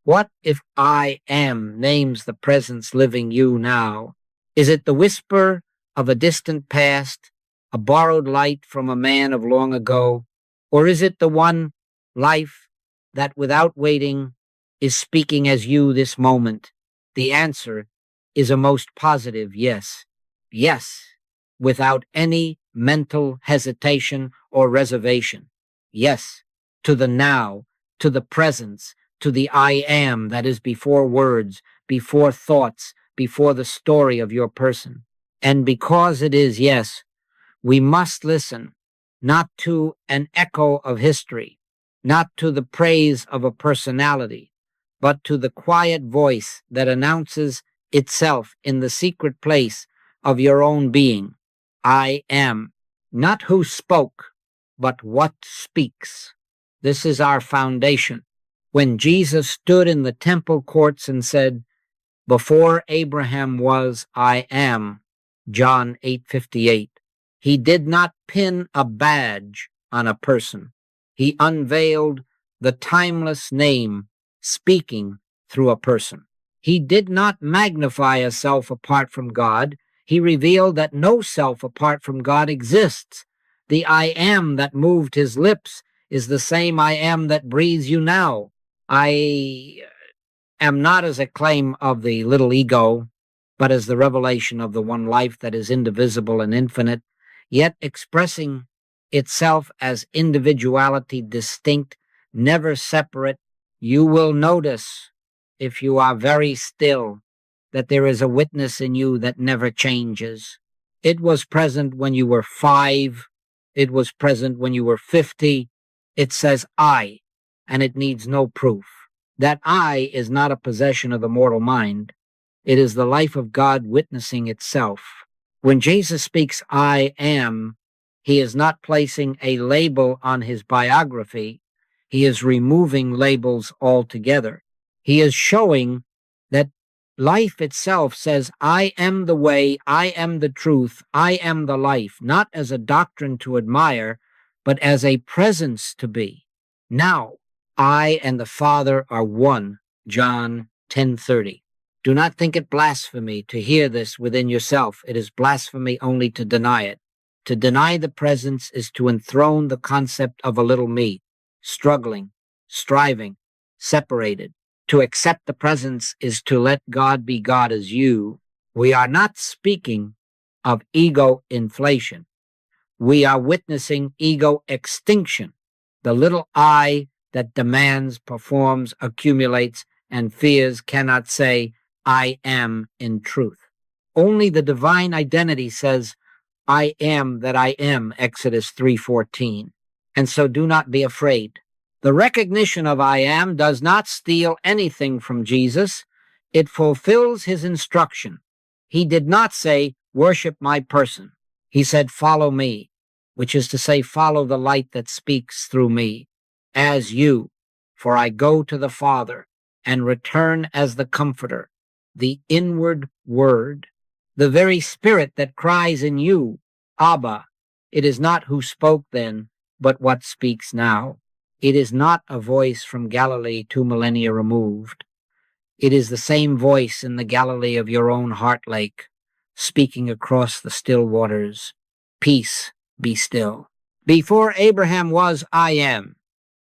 What if I am names the presence living you now? Is it the whisper of a distant past, a borrowed light from a man of long ago? Or is it the one life that without waiting is speaking as you this moment? The answer is a most positive yes. Yes, without any mental hesitation or reservation. Yes, to the now, to the presence, to the I am that is before words, before thoughts, before the story of your person. And because it is yes, we must listen, not to an echo of history, not to the praise of a personality, but to the quiet voice that announces itself in the secret place of your own being. I am, not who spoke, but what speaks. This is our foundation. When Jesus stood in the temple courts and said, "Before Abraham was, I am," John 8:58, he did not pin a badge on a person. He unveiled the timeless name speaking through a person. He did not magnify a self apart from God. He revealed that no self apart from God exists. The I am that moved his lips is the same I am that breathes you now. I am not as a claim of the little ego, but as the revelation of the one life that is indivisible and infinite, yet expressing itself as individuality distinct, never separate. You will notice, if you are very still, that there is a witness in you that never changes. It was present when you were 5. It was present when you were 50. It says I, and it needs no proof. That I is not a possession of the mortal mind. It is the life of God witnessing itself. When Jesus speaks I am, he is not placing a label on his biography. He is removing labels altogether. He is showing that life itself says, I am the way, I am the truth, I am the life, not as a doctrine to admire, but as a presence to be. Now, I and the Father are one, John 10:30. Do not think it blasphemy to hear this within yourself. It is blasphemy only to deny it. To deny the presence is to enthrone the concept of a little me, struggling, striving, separated. To accept the presence is to let God be God as you. We are not speaking of ego inflation. We are witnessing ego extinction. The little I that demands, performs, accumulates, and fears cannot say, I am in truth. Only the divine identity says, I am that I am, Exodus 3:14. And so do not be afraid. The recognition of I am does not steal anything from Jesus. It fulfills his instruction. He did not say, worship my person. He said, follow me, which is to say, follow the light that speaks through me, as you, for I go to the Father and return as the Comforter, the inward word, the very Spirit that cries in you, Abba. It is not who spoke then, but what speaks now. It is not a voice from Galilee 2 millennia removed. It is the same voice in the Galilee of your own heart lake, speaking across the still waters. Peace, be still. Before Abraham was, I am.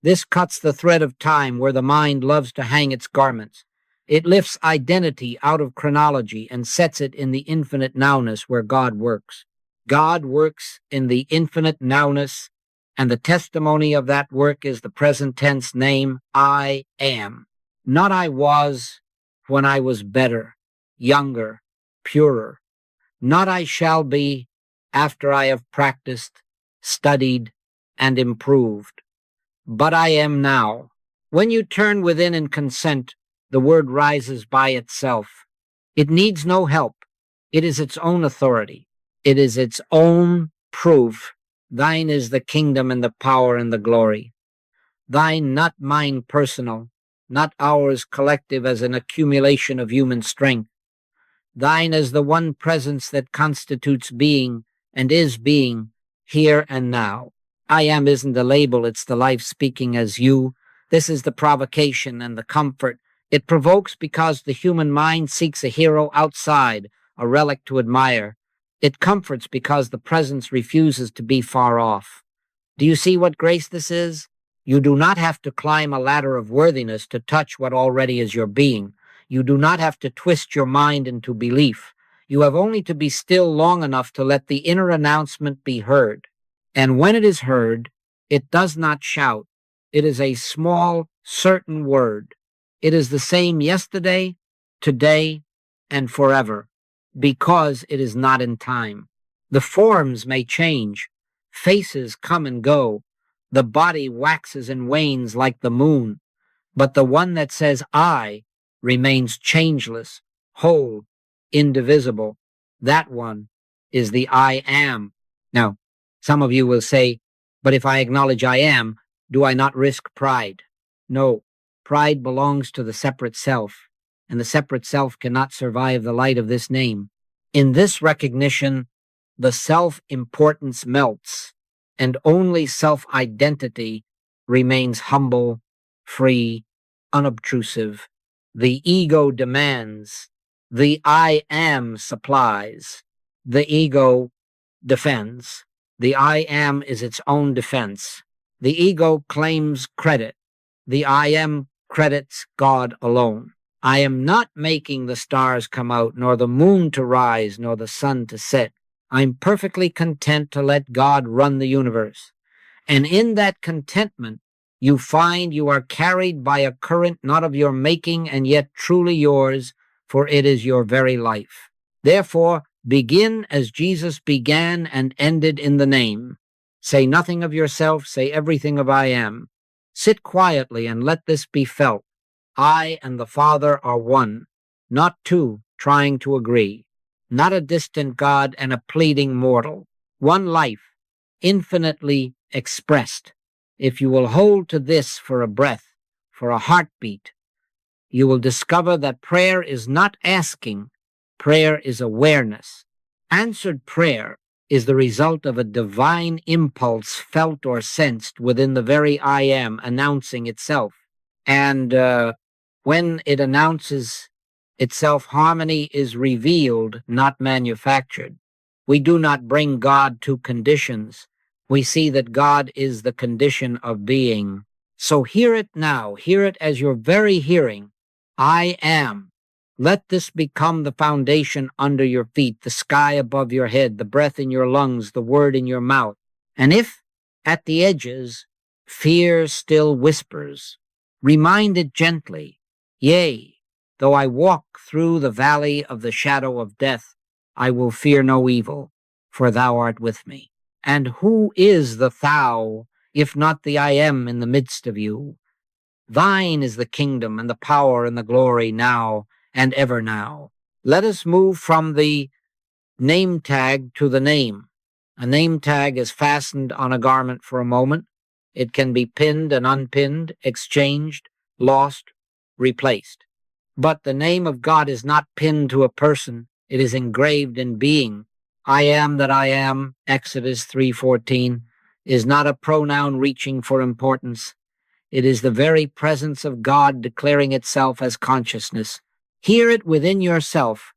This cuts the thread of time where the mind loves to hang its garments. It lifts identity out of chronology and sets it in the infinite nowness where God works. God works in the infinite nowness, and the testimony of that work is the present tense name, I am. Not I was when I was better, younger, purer. Not I shall be after I have practiced, studied, and improved. But I am now. When you turn within and consent, the word rises by itself. It needs no help. It is its own authority. It is its own proof. Thine is the kingdom and the power and the glory. Thine, not mine personal, not ours collective as an accumulation of human strength. Thine as the one presence that constitutes being and is being here and now. I am isn't a label, it's the life speaking as you. This is the provocation and the comfort It provokes because the human mind seeks a hero outside, a relic to admire. It comforts because the presence refuses to be far off. Do you see what grace this is? You do not have to climb a ladder of worthiness to touch what already is your being. You do not have to twist your mind into belief. You have only to be still long enough to let the inner announcement be heard. And when it is heard, it does not shout. It is a small, certain word. It is the same yesterday, today, and forever, because it is not in time. The forms may change. Faces come and go. The body waxes and wanes like the moon. But the one that says I remains changeless, whole, indivisible. That one is the I am. Now, some of you will say, but if I acknowledge I am, do I not risk pride? No, pride belongs to the separate self, and the separate self cannot survive the light of this name. In this recognition, the self-importance melts, and only self-identity remains humble, free, unobtrusive. The ego demands. The I am supplies. The ego defends. The I am is its own defense. The ego claims credit. The I am credits God alone. I am not making the stars come out, nor the moon to rise, nor the sun to set. I'm perfectly content to let God run the universe. And in that contentment, you find you are carried by a current not of your making and yet truly yours, for it is your very life. Therefore, begin as Jesus began and ended in the name. Say nothing of yourself, say everything of I am. Sit quietly and let this be felt. I and the Father are one, not two trying to agree, not a distant God and a pleading mortal. One life, infinitely expressed. If you will hold to this for a breath, for a heartbeat, you will discover that prayer is not asking, prayer is awareness. Answered prayer is the result of a divine impulse felt or sensed within the very I am announcing itself. And when it announces itself, harmony is revealed, not manufactured. We do not bring God to conditions. We see that God is the condition of being. So hear it now. Hear it as your very hearing. I am. Let this become the foundation under your feet, the sky above your head, the breath in your lungs, the word in your mouth. And if, at the edges, fear still whispers, remind it gently, yea, though I walk through the valley of the shadow of death, I will fear no evil, for thou art with me. And who is the thou, if not the I am in the midst of you? Thine is the kingdom and the power and the glory now and ever now. Let us move from the name tag to the name. A name tag is fastened on a garment for a moment. It can be pinned and unpinned, exchanged, lost, replaced. But the name of God is not pinned to a person. It is engraved in being. I am that I am, Exodus 3:14, is not a pronoun reaching for importance. It is the very presence of God declaring itself as consciousness. Hear it within yourself,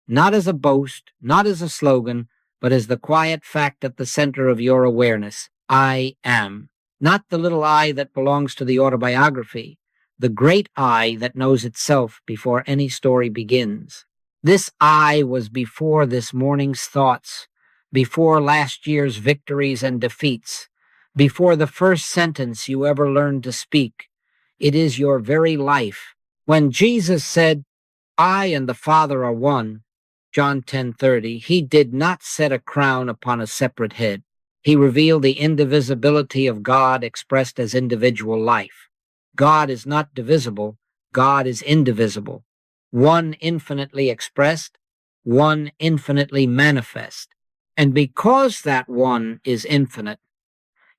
not as a boast, not as a slogan, but as the quiet fact at the center of your awareness. I am. Not the little I that belongs to the autobiography, the great I that knows itself before any story begins. This I was before this morning's thoughts, before last year's victories and defeats, before the first sentence you ever learned to speak. It is your very life. When Jesus said, I and the Father are one, John 10:30, he did not set a crown upon a separate head. He revealed the indivisibility of God expressed as individual life. God is not divisible. God is indivisible. One infinitely expressed, one infinitely manifest. And because that one is infinite,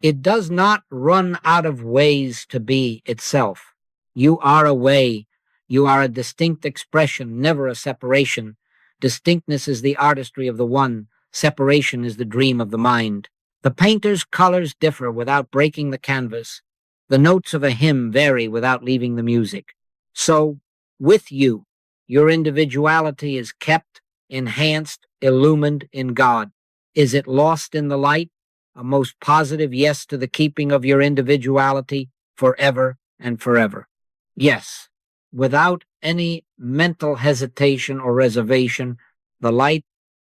it does not run out of ways to be itself. You are a way. You are a distinct expression, never a separation. Distinctness is the artistry of the one. Separation is the dream of the mind. The painter's colors differ without breaking the canvas. The notes of a hymn vary without leaving the music. So, with you. Your individuality is kept, enhanced, illumined in God. Is it lost in the light? A most positive yes to the keeping of your individuality forever and forever. Yes, without any mental hesitation or reservation, the light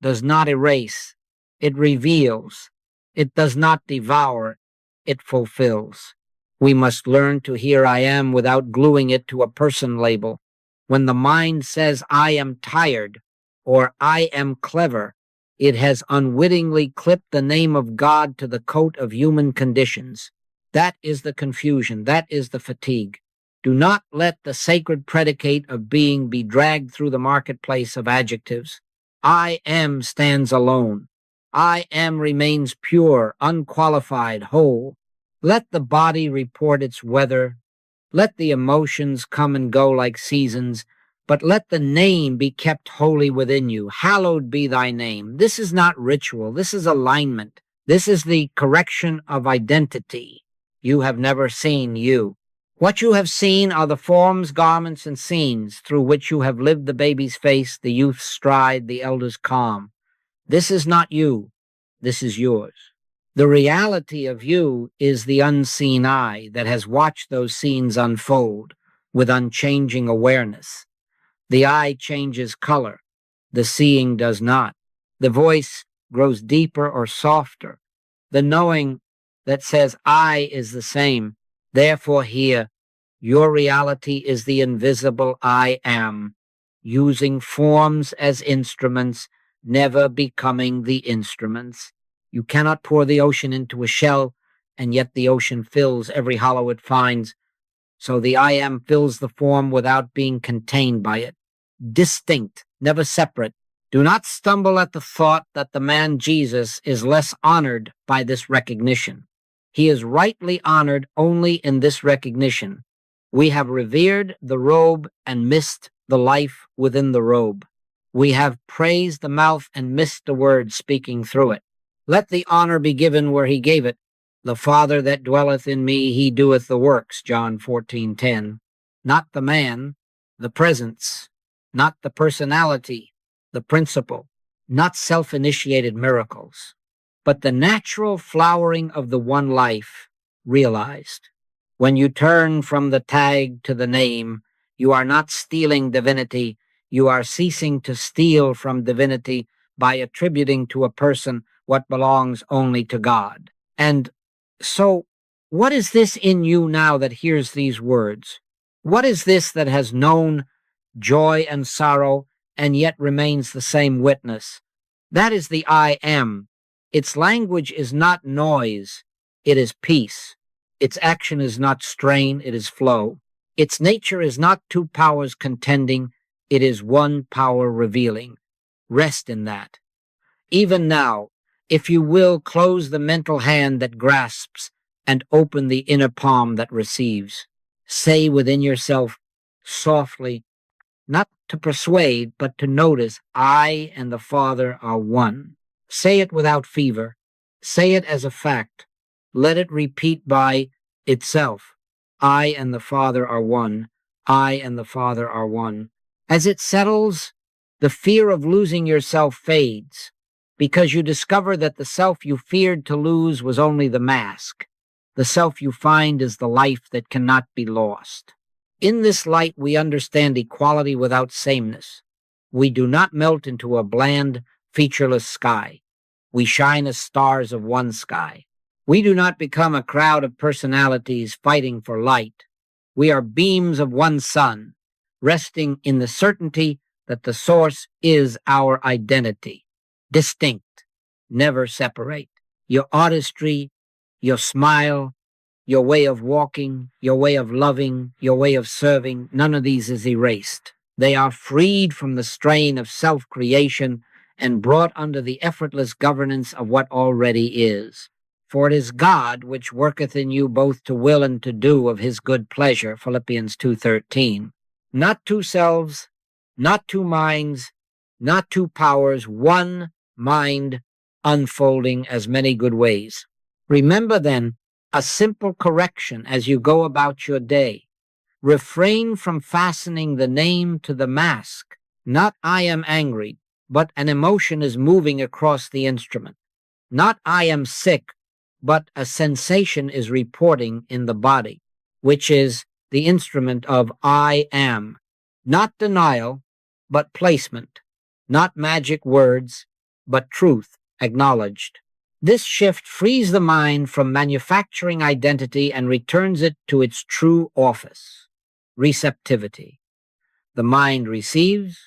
does not erase, it reveals. It does not devour, it fulfills. We must learn to hear I am without gluing it to a person label. When the mind says I am tired or I am clever, it has unwittingly clipped the name of God to the coat of human conditions. That is the confusion. That is the fatigue. Do not let the sacred predicate of being be dragged through the marketplace of adjectives. I am stands alone. I am remains pure, unqualified, whole. Let the body report its weather. Let the emotions come and go like seasons, but let the name be kept holy within you. Hallowed be thy name. This is not ritual. This is alignment. This is the correction of identity. You have never seen you. What you have seen are the forms, garments, and scenes through which you have lived the baby's face, the youth's stride, the elder's calm. This is not you. This is yours. The reality of you is the unseen eye that has watched those scenes unfold with unchanging awareness. The eye changes color. The seeing does not. The voice grows deeper or softer. The knowing that says I is the same. Therefore here, your reality is the invisible I am, using forms as instruments, never becoming the instruments. You cannot pour the ocean into a shell, and yet the ocean fills every hollow it finds. So the I am fills the form without being contained by it. Distinct, never separate. Do not stumble at the thought that the man Jesus is less honored by this recognition. He is rightly honored only in this recognition. We have revered the robe and missed the life within the robe. We have praised the mouth and missed the word speaking through it. Let the honor be given where he gave it. The Father that dwelleth in me, he doeth the works, John 14:10. Not the man, the presence, not the personality, the principle, not self-initiated miracles, but the natural flowering of the one life realized. When you turn from the tag to the name, you are not stealing divinity, you are ceasing to steal from divinity by attributing to a person what belongs only to God. And so, what is this in you now that hears these words? What is this that has known joy and sorrow and yet remains the same witness? That is the I am. Its language is not noise, it is peace. Its action is not strain, it is flow. Its nature is not two powers contending, it is one power revealing. Rest in that. Even now, if you will, close the mental hand that grasps and open the inner palm that receives. Say within yourself, softly, not to persuade, but to notice, I and the Father are one. Say it without fever. Say it as a fact. Let it repeat by itself. I and the Father are one. I and the Father are one. As it settles, the fear of losing yourself fades, because you discover that the self you feared to lose was only the mask. The self you find is the life that cannot be lost. In this light, we understand equality without sameness. We do not melt into a bland, featureless sky. We shine as stars of one sky. We do not become a crowd of personalities fighting for light. We are beams of one sun, resting in the certainty that the source is our identity. Distinct, never separate. Your artistry, your smile, your way of walking, your way of loving, your way of serving, none of these is erased. They are freed from the strain of self-creation and brought under the effortless governance of what already is. For it is God which worketh in you both to will and to do of his good pleasure, Philippians 2:13. Not two selves, not two minds, not two powers, one mind unfolding as many good ways. Remember then a simple correction as you go about your day. Refrain from fastening the name to the mask. Not I am angry, but an emotion is moving across the instrument. Not I am sick, but a sensation is reporting in the body, which is the instrument of I am. Not denial, but placement. Not magic words, but truth acknowledged. This shift frees the mind from manufacturing identity and returns it to its true office, receptivity. The mind receives,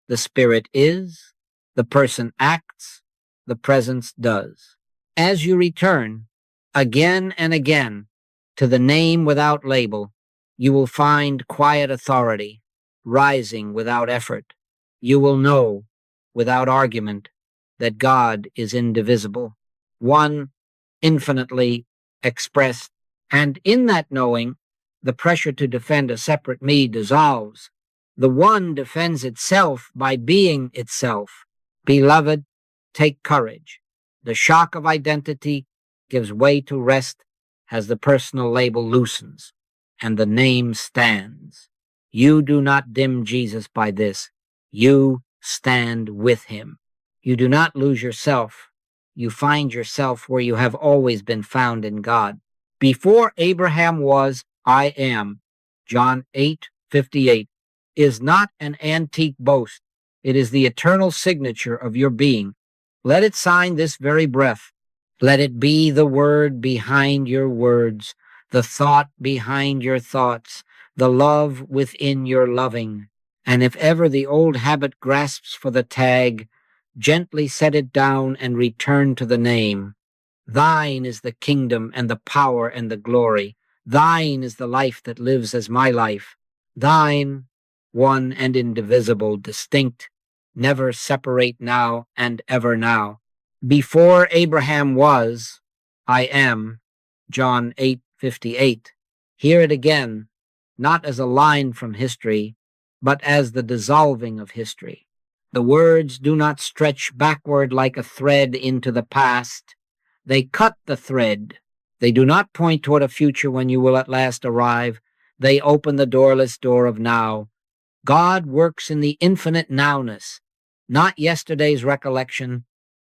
the spirit is, the person acts, the presence does. As you return, again and again, to the name without label, you will find quiet authority, rising without effort. You will know, without argument, that God is indivisible, one infinitely expressed, and in that knowing, the pressure to defend a separate me dissolves. The one defends itself by being itself. Beloved, take courage. The shock of identity gives way to rest as the personal label loosens and the name stands. You do not dim Jesus by this. You stand with him. You do not lose yourself. You find yourself where you have always been found in God. Before Abraham was, I am. John 8:58 is not an antique boast. It is the eternal signature of your being. Let it sign this very breath. Let it be the word behind your words, the thought behind your thoughts, the love within your loving. And if ever the old habit grasps for the tag, gently set it down and return to the name. Thine is the kingdom and the power and the glory. Thine is the life that lives as my life. Thine, one and indivisible, distinct, never separate now and ever now. Before Abraham was, I am. John 8:58. Hear it again, not as a line from history, but as the dissolving of history. The words do not stretch backward like a thread into the past. They cut the thread. They do not point toward a future when you will at last arrive. They open the doorless door of now. God works in the infinite nowness, not yesterday's recollection,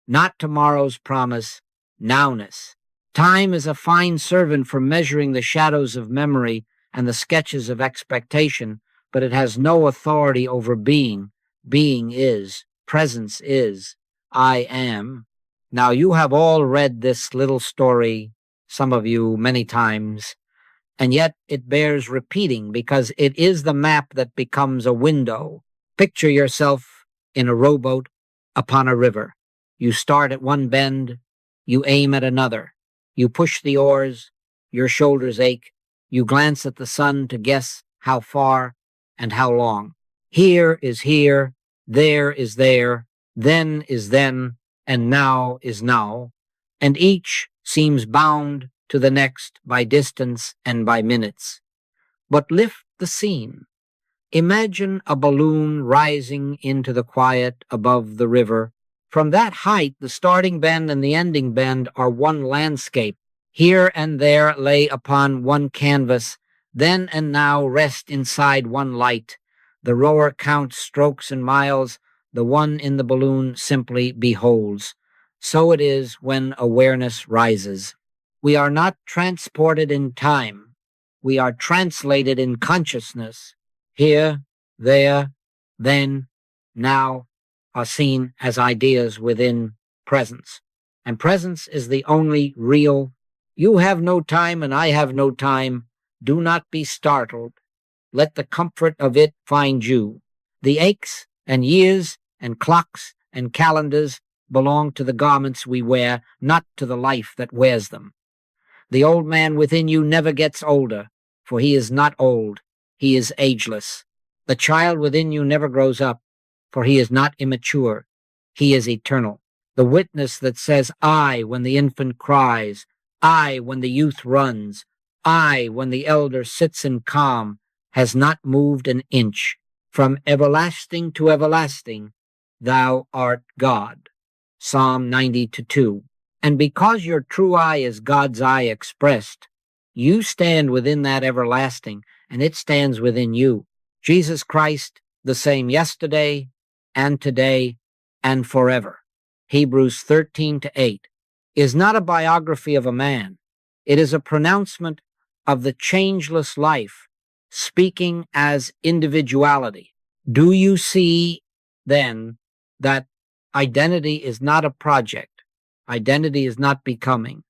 not tomorrow's promise, nowness. Time is a fine servant for measuring the shadows of memory and the sketches of expectation, but it has no authority over being. Being is, presence is, I am. Now you have all read this little story, some of you many times, and yet it bears repeating because it is the map that becomes a window. Picture yourself in a rowboat upon a river. You start at one bend, you aim at another. You push the oars, your shoulders ache. You glance at the sun to guess how far and how long. Here is here, there is there, then is then, and now is now, and each seems bound to the next by distance and by minutes. But lift the scene. Imagine a balloon rising into the quiet above the river. From that height, the starting bend and the ending bend are one landscape. Here and there lay upon one canvas, then and now rest inside one light. The rower counts strokes and miles. The one in the balloon simply beholds. So it is when awareness rises. We are not transported in time. We are translated in consciousness. Here, there, then, now are seen as ideas within presence. And presence is the only real. You have no time and I have no time. Do not be startled. Let the comfort of it find you. The aches and years and clocks and calendars belong to the garments we wear, not to the life that wears them. The old man within you never gets older, for he is not old. He is ageless. The child within you never grows up, for he is not immature. He is eternal. The witness that says I when the infant cries, I when the youth runs, I when the elder sits in calm, has not moved an inch. From everlasting to everlasting, thou art God. Psalm 90:2. And because your true I is God's eye expressed, you stand within that everlasting, and it stands within you. Jesus Christ, the same yesterday and today and forever. Hebrews 13:8 is not a biography of a man. It is a pronouncement of the changeless life, speaking as individuality. Do you see, then, that identity is not a project? Identity is not becoming.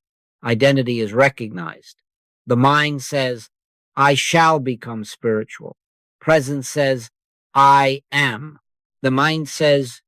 Identity is recognized. The mind says, I shall become spiritual. Presence says, I am. The mind says,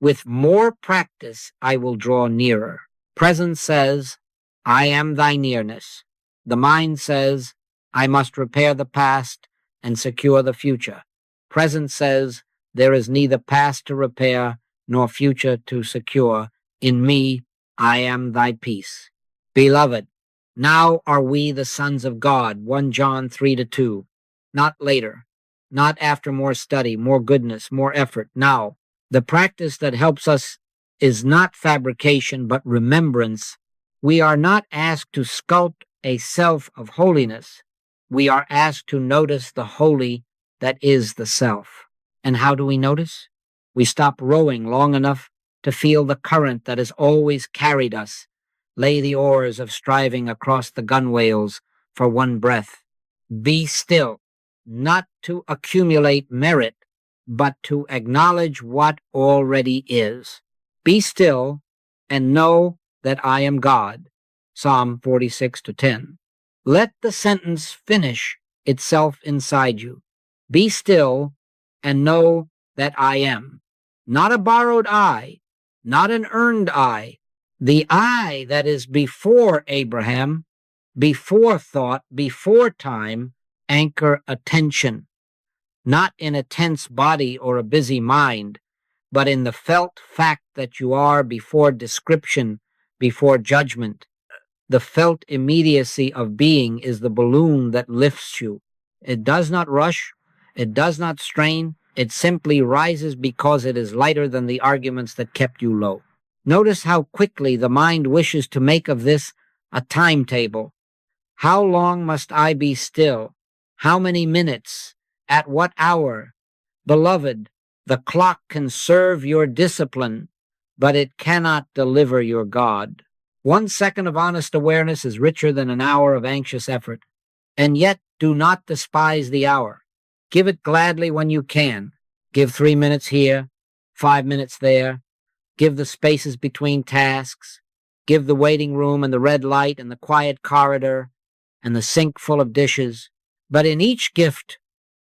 with more practice, I will draw nearer. Presence says, I am thy nearness. The mind says, I must repair the past and secure the future. Presence says, there is neither past to repair nor future to secure. In me, I am thy peace. Beloved, now are we the sons of God, 1 John 3:2. Not later, not after more study, more goodness, more effort. Now, the practice that helps us is not fabrication, but remembrance. We are not asked to sculpt a self of holiness. We are asked to notice the holy that is the self. And how do we notice? We stop rowing long enough to feel the current that has always carried us, lay the oars of striving across the gunwales for one breath. Be still, not to accumulate merit, but to acknowledge what already is. Be still and know that I am God. Psalm 46:10. Let the sentence finish itself inside you. Be still and know that I am. Not a borrowed I, not an earned I. The I that is before Abraham, before thought, before time, anchor attention. Not in a tense body or a busy mind, but in the felt fact that you are before description, before judgment. The felt immediacy of being is the balloon that lifts you. It does not rush, it does not strain, it simply rises because it is lighter than the arguments that kept you low. Notice how quickly the mind wishes to make of this a timetable. How long must I be still? How many minutes? At what hour? Beloved, the clock can serve your discipline, but it cannot deliver your God. 1 second of honest awareness is richer than an hour of anxious effort. And yet, do not despise the hour. Give it gladly when you can. Give 3 minutes here, 5 minutes there. Give the spaces between tasks. Give the waiting room and the red light and the quiet corridor and the sink full of dishes. But in each gift,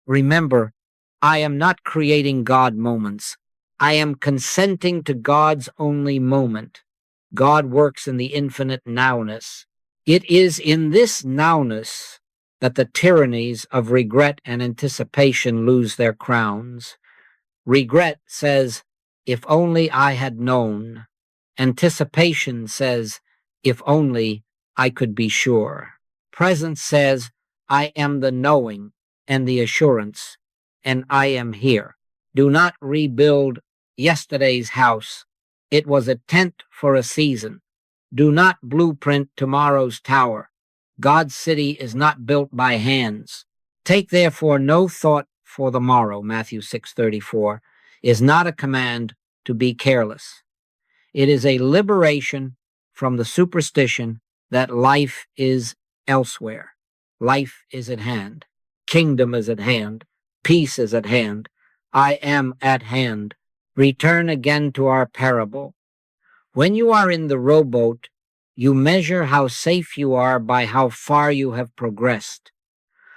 remember, I am not creating God moments. I am consenting to God's only moment. God works in the infinite nowness. It is in this nowness that the tyrannies of regret and anticipation lose their crowns. Regret says, if only I had known. Anticipation says, if only I could be sure. Presence says, I am the knowing and the assurance, and I am here. Do not rebuild yesterday's house. It was a tent for a season. Do not blueprint tomorrow's tower. God's city is not built by hands. Take therefore no thought for the morrow, Matthew 6:34, is not a command to be careless. It is a liberation from the superstition that life is elsewhere. Life is at hand. Kingdom is at hand. Peace is at hand. I am at hand. Return again to our parable. When you are in the rowboat, you measure how safe you are by how far you have progressed.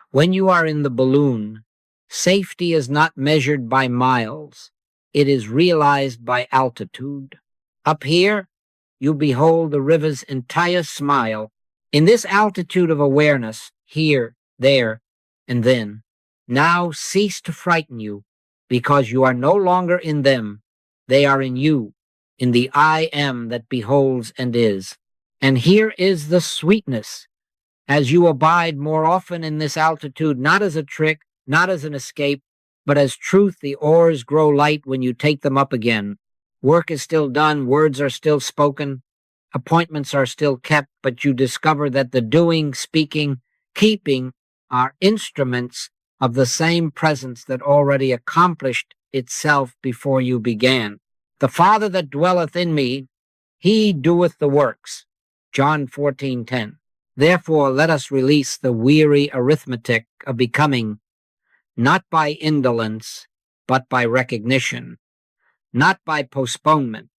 When you are in the balloon, safety is not measured by miles. It is realized by altitude. Up here, you behold the river's entire smile. In this altitude of awareness, here, there, and then, now cease to frighten you, because you are no longer in them. They are in you, in the I am that beholds and is. And here is the sweetness. As you abide more often in this altitude, not as a trick, not as an escape, but as truth, the oars grow light when you take them up again. Work is still done, words are still spoken, appointments are still kept, but you discover that the doing, speaking, keeping are instruments of the same presence that already accomplished itself before you began. The Father that dwelleth in me, he doeth the works. John 14:10. Therefore, let us release the weary arithmetic of becoming, not by indolence, but by recognition, not by postponement,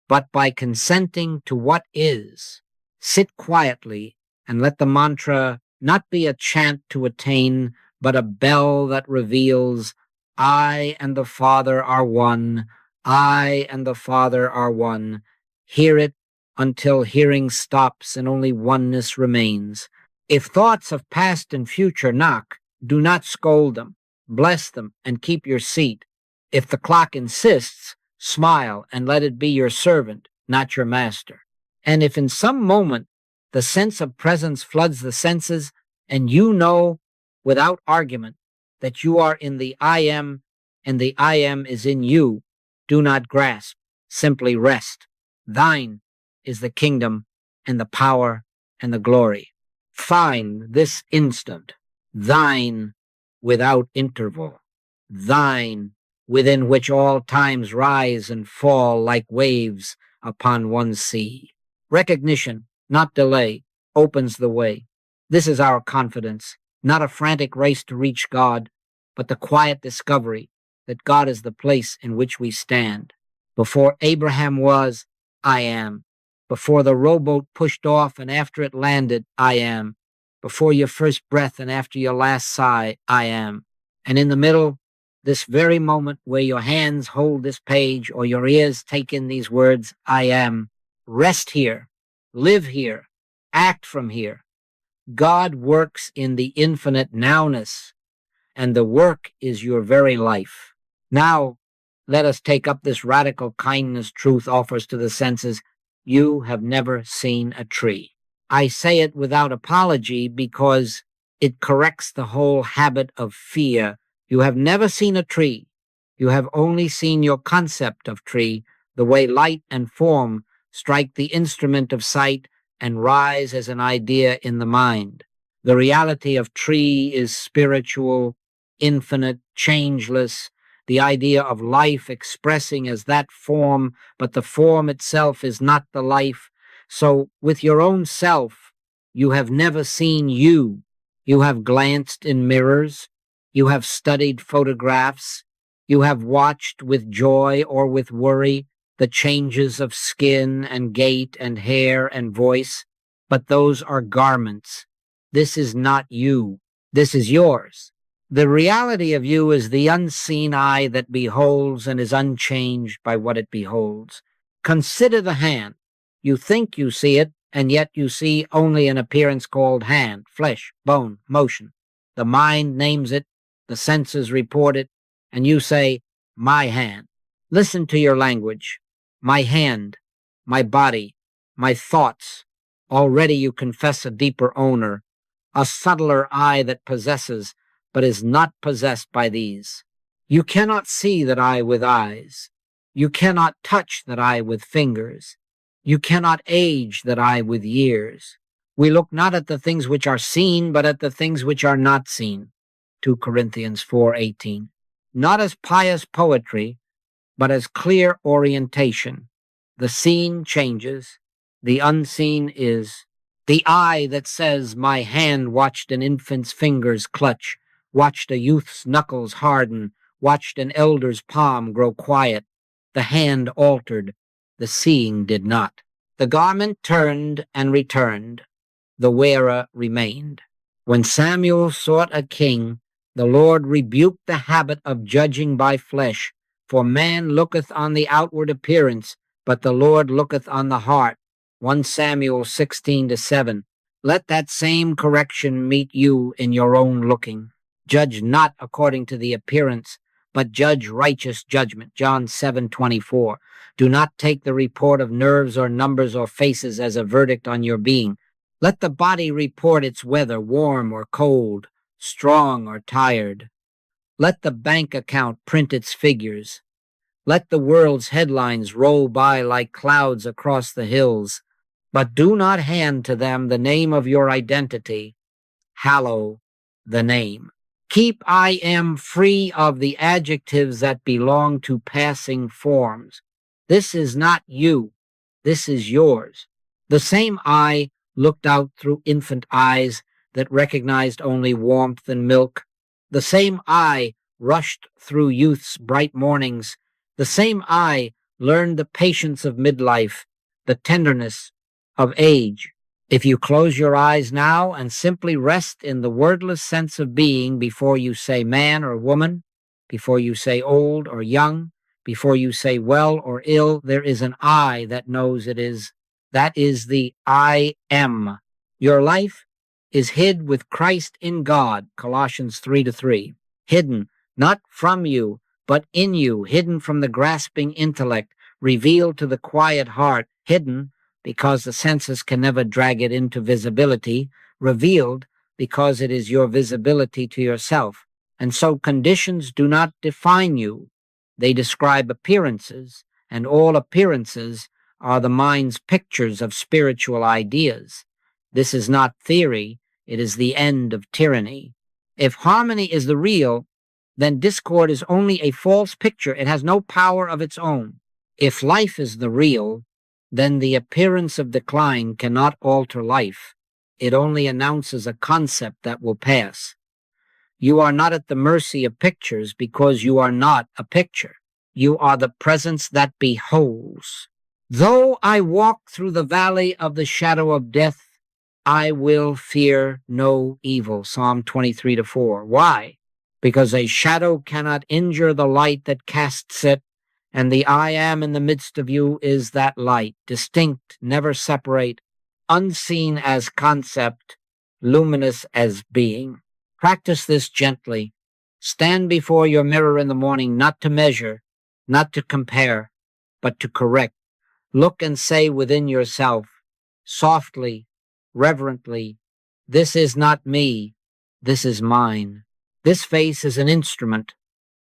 but by consenting to what is. Sit quietly and let the mantra not be a chant to attain, but a bell that reveals, I and the Father are one, I and the Father are one. Hear it until hearing stops and only oneness remains. If thoughts of past and future knock, do not scold them, bless them, and keep your seat. If the clock insists, smile and let it be your servant, not your master. And if in some moment the sense of presence floods the senses, and you know without argument that you are in the I am, and the I am is in you, do not grasp, simply rest. Thine is the kingdom and the power and the glory. Find this instant, thine without interval, thine within which all times rise and fall like waves upon one sea. Recognition, not delay, opens the way. This is our confidence, not a frantic race to reach God, but the quiet discovery that God is the place in which we stand. Before Abraham was, I am. Before the rowboat pushed off and after it landed, I am. Before your first breath and after your last sigh, I am. And in the middle, this very moment where your hands hold this page or your ears take in these words, I am. Rest here, live here, act from here. God works in the infinite nowness, and the work is your very life. Now, let us take up this radical kindness truth offers to the senses. You have never seen a tree. I say it without apology because it corrects the whole habit of fear. You have never seen a tree. You have only seen your concept of tree, the way light and form strike the instrument of sight and rise as an idea in the mind. The reality of tree is spiritual, infinite, changeless, the idea of life expressing as that form, but the form itself is not the life. So with your own self, you have never seen you. You have glanced in mirrors. You have studied photographs. You have watched with joy or with worry the changes of skin and gait and hair and voice. But those are garments. This is not you. This is yours. The reality of you is the unseen eye that beholds and is unchanged by what it beholds. Consider the hand. You think you see it, and yet you see only an appearance called hand, flesh, bone, motion. The mind names it, the senses report it, and you say, my hand. Listen to your language. My hand, my body, my thoughts. Already you confess a deeper owner, a subtler eye that possesses, but is not possessed by these. You cannot see that eye with eyes. You cannot touch that eye with fingers. You cannot age that eye with years. We look not at the things which are seen, but at the things which are not seen. 2 Corinthians 4:18. Not as pious poetry, but as clear orientation. The seen changes, the unseen is. The eye that says, my hand watched an infant's fingers clutch, watched a youth's knuckles harden, watched an elder's palm grow quiet. The hand altered, the seeing did not. The garment turned and returned, the wearer remained. When Samuel sought a king, the Lord rebuked the habit of judging by flesh, for man looketh on the outward appearance, but the Lord looketh on the heart. 1 Samuel 16:7. Let that same correction meet you in your own looking. Judge not according to the appearance, but judge righteous judgment. John 7:24. Do not take the report of nerves or numbers or faces as a verdict on your being. Let the body report its weather, warm or cold, strong or tired. Let the bank account print its figures. Let the world's headlines roll by like clouds across the hills. But do not hand to them the name of your identity. Hallow the name. Keep I am free of the adjectives that belong to passing forms. This is not you. This is yours. The same I looked out through infant eyes that recognized only warmth and milk. The same I rushed through youth's bright mornings. The same I learned the patience of midlife, the tenderness of age. If you close your eyes now and simply rest in the wordless sense of being before you say man or woman, before you say old or young, before you say well or ill, there is an I that knows it is. That is the I am. Your life is hid with Christ in God, Colossians 3:3. Hidden, not from you, but in you, hidden from the grasping intellect, revealed to the quiet heart, hidden because the senses can never drag it into visibility, revealed because it is your visibility to yourself. And so conditions do not define you. They describe appearances, and all appearances are the mind's pictures of spiritual ideas. This is not theory, it is the end of tyranny. If harmony is the real, then discord is only a false picture. It has no power of its own. If life is the real, then the appearance of decline cannot alter life. It only announces a concept that will pass. You are not at the mercy of pictures because you are not a picture. You are the presence that beholds. Though I walk through the valley of the shadow of death, I will fear no evil. Psalm 23:4. Why? Because a shadow cannot injure the light that casts it, and the I am in the midst of you is that light, distinct, never separate, unseen as concept, luminous as being. Practice this gently. Stand before your mirror in the morning, not to measure, not to compare, but to correct. Look and say within yourself, softly, reverently, this is not me, this is mine. This face is an instrument.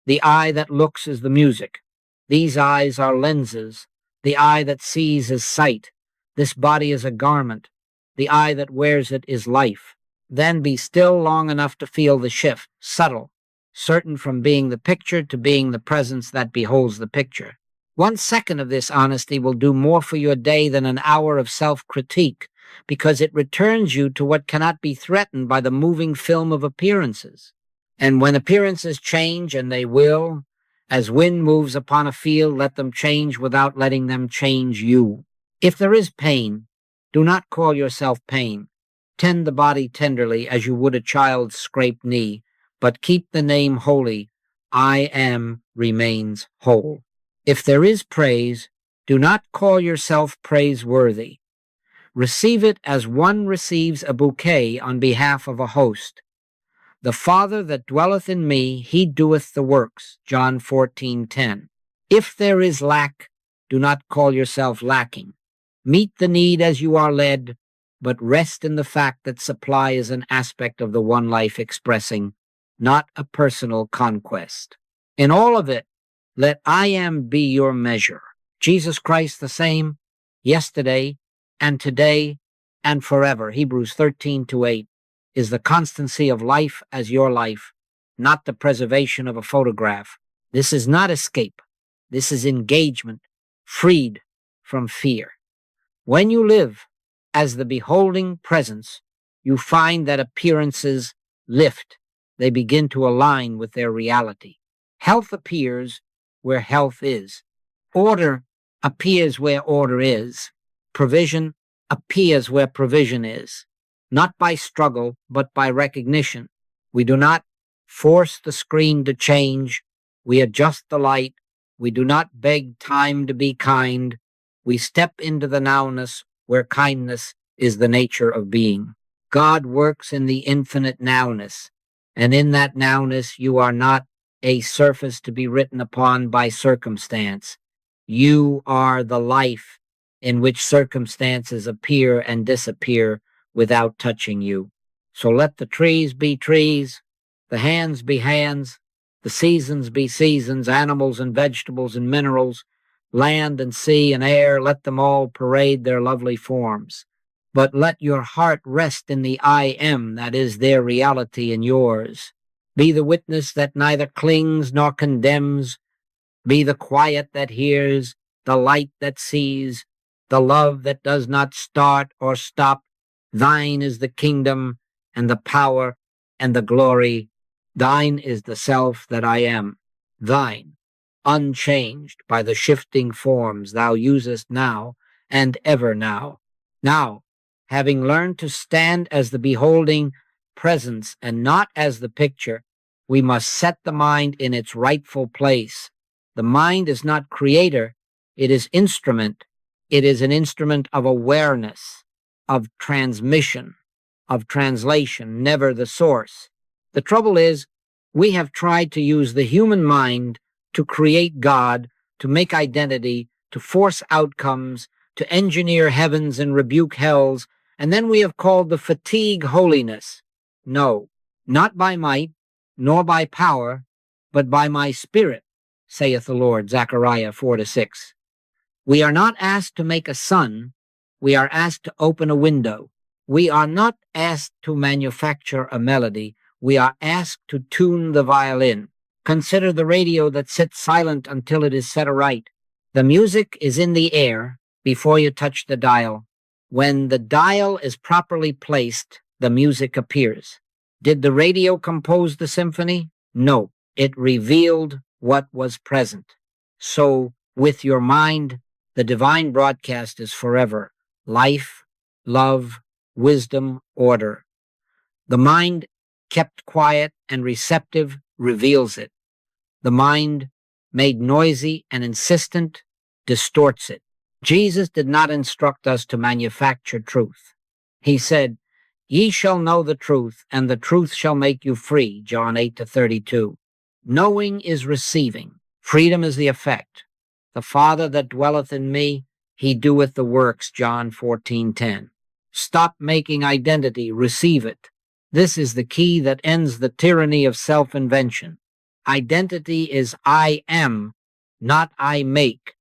The eye that looks is the music. These eyes are lenses. The eye that sees is sight. This body is a garment. The eye that wears it is life. Then be still long enough to feel the shift, subtle, certain from being the picture to being the presence that beholds the picture. 1 second of this honesty will do more for your day than an hour of self-critique, because it returns you to what cannot be threatened by the moving film of appearances. And when appearances change, and they will, as wind moves upon a field, let them change without letting them change you. If there is pain, do not call yourself pain. Tend the body tenderly as you would a child's scraped knee, but keep the name holy. I am remains whole. If there is praise, do not call yourself praiseworthy. Receive it as one receives a bouquet on behalf of a host. The Father that dwelleth in me, he doeth the works. John 14:10. If there is lack, do not call yourself lacking. Meet the need as you are led, but rest in the fact that supply is an aspect of the one life expressing, not a personal conquest. In all of it, let I am be your measure. Jesus Christ the same, yesterday and today and forever. Hebrews 13:8 is the constancy of life as your life, not the preservation of a photograph. This is not escape. This is engagement, freed from fear. When you live as the beholding presence, you find that appearances lift. They begin to align with their reality. Health appears where health is. Order appears where order is. Provision appears where provision is. Not by struggle, but by recognition. We do not force the screen to change. We adjust the light. We do not beg time to be kind. We step into the nowness where kindness is the nature of being. God works in the infinite nowness, and in that nowness you are not a surface to be written upon by circumstance. You are the life in which circumstances appear and disappear without touching you. So let the trees be trees, the hands be hands, the seasons be seasons, animals and vegetables and minerals, land and sea and air, let them all parade their lovely forms. But let your heart rest in the I am that is their reality and yours. Be the witness that neither clings nor condemns. Be the quiet that hears, the light that sees, the love that does not start or stop. Thine is the kingdom and the power and the glory. Thine is the self that I am. Thine, unchanged by the shifting forms thou usest now and ever now. Now, having learned to stand as the beholding presence and not as the picture, we must set the mind in its rightful place. The mind is not creator, it is instrument. It is an instrument of awareness, of transmission, of translation, never the source. The trouble is, we have tried to use the human mind to create God, to make identity, to force outcomes, to engineer heavens and rebuke hells, and then we have called the fatigue holiness. No, not by might, nor by power, but by my spirit, saith the Lord, Zechariah 4-6. We are not asked to make a sun, we are asked to open a window. We are not asked to manufacture a melody, we are asked to tune the violin. Consider the radio that sits silent until it is set aright. The music is in the air before you touch the dial. When the dial is properly placed, the music appears. Did the radio compose the symphony? No, it revealed what was present. So, with your mind, the divine broadcast is forever. Life, love, wisdom, order. The mind, kept quiet and receptive, reveals it. The mind, made noisy and insistent, distorts it. Jesus did not instruct us to manufacture truth. He said, "Ye shall know the truth, and the truth shall make you free," John 8-32. Knowing is receiving. Freedom is the effect. The Father that dwelleth in me, he doeth the works, John 14:10. Stop making identity, receive it. This is the key that ends the tyranny of self-invention. Identity is I am, not I make.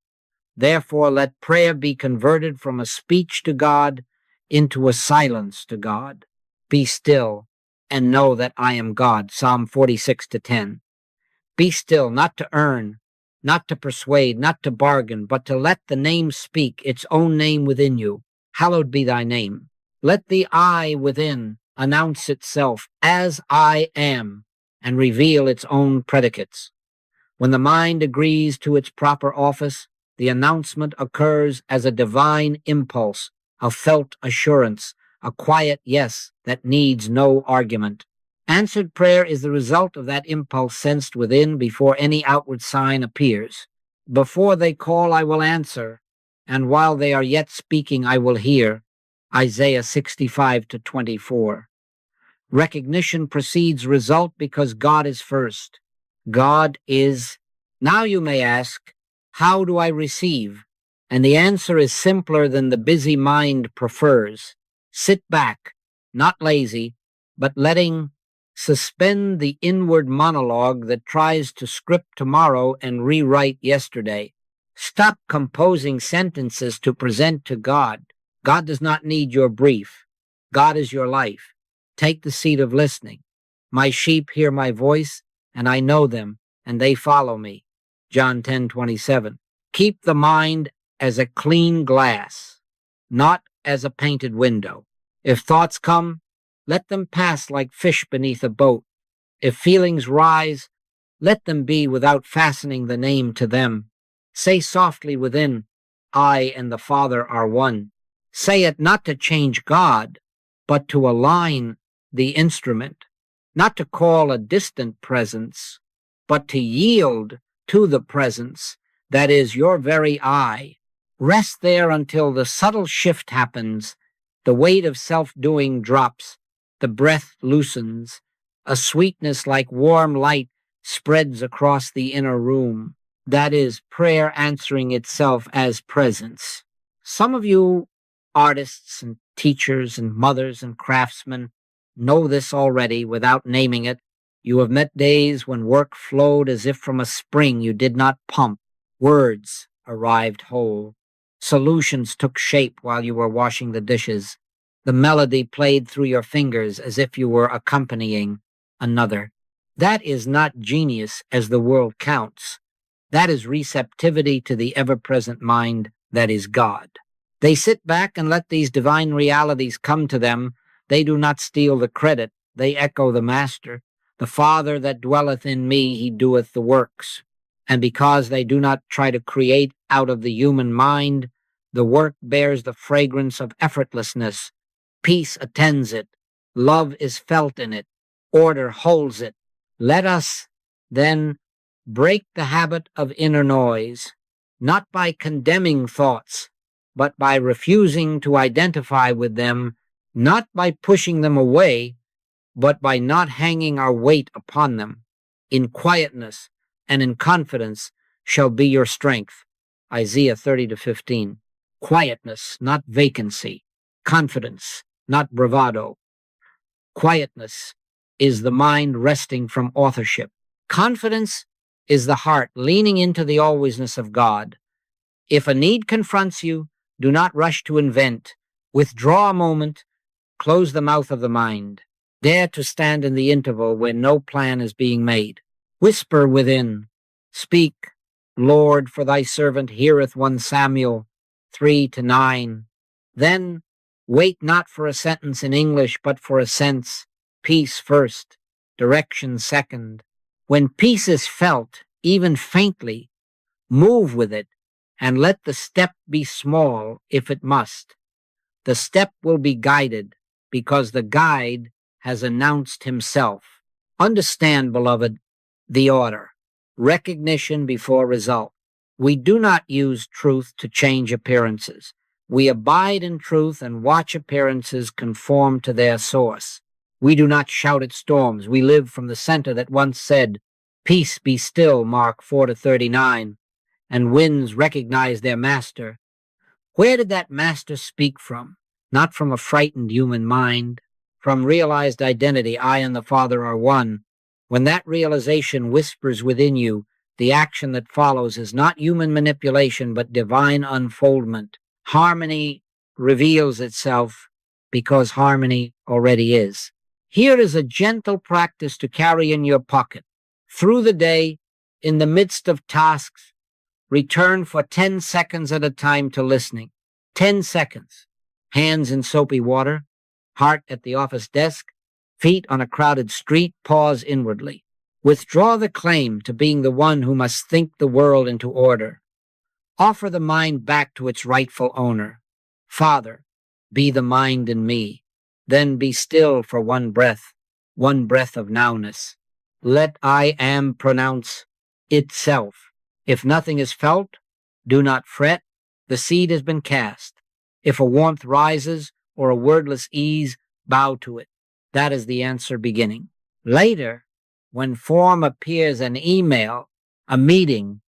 Therefore, let prayer be converted from a speech to God into a silence to God. Be still and know that I am God, Psalm 46-10. Be still, not to earn, not to persuade, not to bargain, but to let the name speak its own name within you. Hallowed be thy name. Let the I within announce itself as I am and reveal its own predicates. When the mind agrees to its proper office, the announcement occurs as a divine impulse, a felt assurance, a quiet yes that needs no argument. Answered prayer is the result of that impulse sensed within before any outward sign appears. Before they call, I will answer, and while they are yet speaking, I will hear. Isaiah 65-24. Recognition precedes result because God is first. God is. Now you may ask, how do I receive? And the answer is simpler than the busy mind prefers. Sit back, not lazy, but suspend the inward monologue that tries to script tomorrow and rewrite yesterday. Stop composing sentences to present to God. God does not need your brief. God is your life. Take the seat of listening. My sheep hear my voice, and I know them, and they follow me. John 10:27. Keep the mind as a clean glass, not as a painted window. If thoughts come, let them pass like fish beneath a boat. If feelings rise, let them be without fastening the name to them. Say softly within, I and the Father are one. Say it not to change God, but to align the instrument, not to call a distant presence, but to yield to the presence that is your very I. Rest there until the subtle shift happens, the weight of self-doing drops, the breath loosens, a sweetness like warm light spreads across the inner room. That is prayer answering itself as presence. Some of you artists and teachers and mothers and craftsmen know this already without naming it. You have met days when work flowed as if from a spring you did not pump. Words arrived whole. Solutions took shape while you were washing the dishes. The melody played through your fingers as if you were accompanying another. That is not genius as the world counts. That is receptivity to the ever-present mind that is God. They sit back and let these divine realities come to them. They do not steal the credit. They echo the Master. The Father that dwelleth in me, he doeth the works. And because they do not try to create out of the human mind, the work bears the fragrance of effortlessness. Peace attends it. Love is felt in it. Order holds it. Let us, then, break the habit of inner noise, not by condemning thoughts, but by refusing to identify with them, not by pushing them away, but by not hanging our weight upon them. In quietness and in confidence shall be your strength. Isaiah 30-15. Quietness, not vacancy. Confidence, not bravado. Quietness is the mind resting from authorship. Confidence is the heart leaning into the alwaysness of God. If a need confronts you, do not rush to invent. Withdraw a moment, close the mouth of the mind. Dare to stand in the interval where no plan is being made. Whisper within. Speak, Lord, for thy servant heareth 1 Samuel 3-9. Then wait not for a sentence in English, but for a sense. Peace first, direction second. When peace is felt, even faintly, move with it, and let the step be small if it must. The step will be guided because the guide has announced himself. Understand, beloved, the order. Recognition before result. We do not use truth to change appearances. We abide in truth and watch appearances conform to their source. We do not shout at storms. We live from the center that once said, "Peace be still," Mark 4-39, and winds recognize their master. Where did that master speak from? Not from a frightened human mind, from realized identity. I and the Father are one. When that realization whispers within you, the action that follows is not human manipulation, but divine unfoldment. Harmony reveals itself because harmony already is. Here is a gentle practice to carry in your pocket. Through the day, in the midst of tasks, return for 10 seconds at a time to listening. 10 seconds. Hands in soapy water, heart at the office desk, feet on a crowded street, pause inwardly. Withdraw the claim to being the one who must think the world into order. Offer the mind back to its rightful owner. Father, be the mind in me. Then be still for one breath of nowness. Let I am pronounce itself. If nothing is felt, do not fret. The seed has been cast. If a warmth rises or a wordless ease, bow to it. That is the answer beginning. Later, when form appears, an email, a meeting,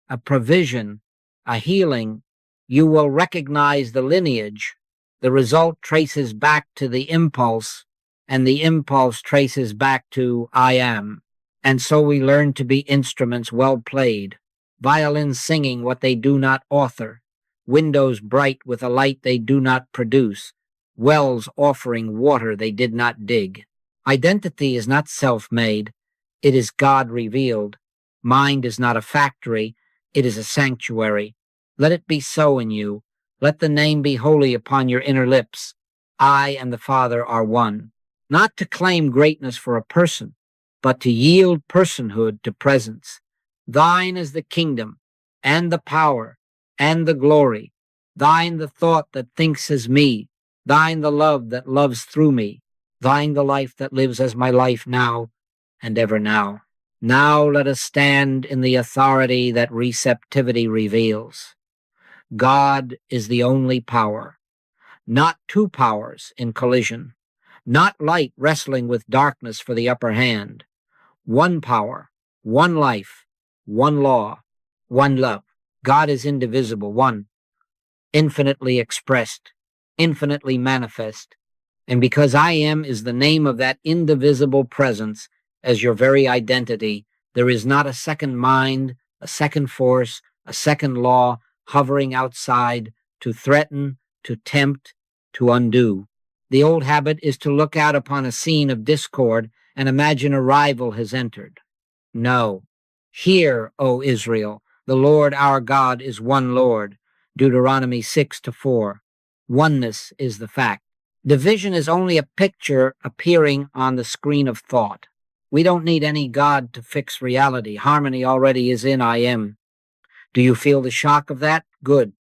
a provision, a healing, you will recognize the lineage. The result traces back to the impulse, and the impulse traces back to I am. And so we learn to be instruments well played, violins singing what they do not author, windows bright with a light they do not produce, wells offering water they did not dig. Identity is not self-made, it is God revealed. Mind is not a factory, it is a sanctuary. Let it be so in you. Let the name be holy upon your inner lips. I and the Father are one. Not to claim greatness for a person, but to yield personhood to presence. Thine is the kingdom, and the power, and the glory. Thine the thought that thinks as me. Thine the love that loves through me. Thine the life that lives as my life now and ever now. Now let us stand in the authority that receptivity reveals. God is the only power, not two powers in collision, not light wrestling with darkness for the upper hand. One power, one life, one law, one love. God is indivisible, one, infinitely expressed, infinitely manifest. And because I am is the name of that indivisible presence as your very identity, there is not a second mind, a second force, a second law hovering outside to threaten, to tempt, to undo. The old habit is to look out upon a scene of discord and imagine a rival has entered. No. Hear, O Israel, the Lord our God is one Lord. Deuteronomy 6-4. Oneness is the fact. Division is only a picture appearing on the screen of thought. We don't need any God to fix reality. Harmony already is in I am. Do you feel the shock of that? Good.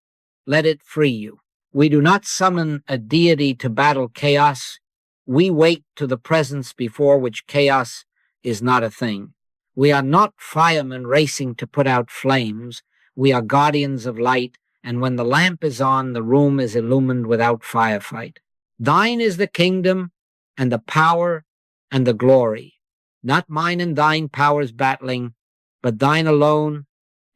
Let it free you. We do not summon a deity to battle chaos. We wake to the presence before which chaos is not a thing. We are not firemen racing to put out flames. We are guardians of light, and when the lamp is on, the room is illumined without firefight. Thine is the kingdom, and the power, and the glory. Not mine and thine powers battling, but thine alone,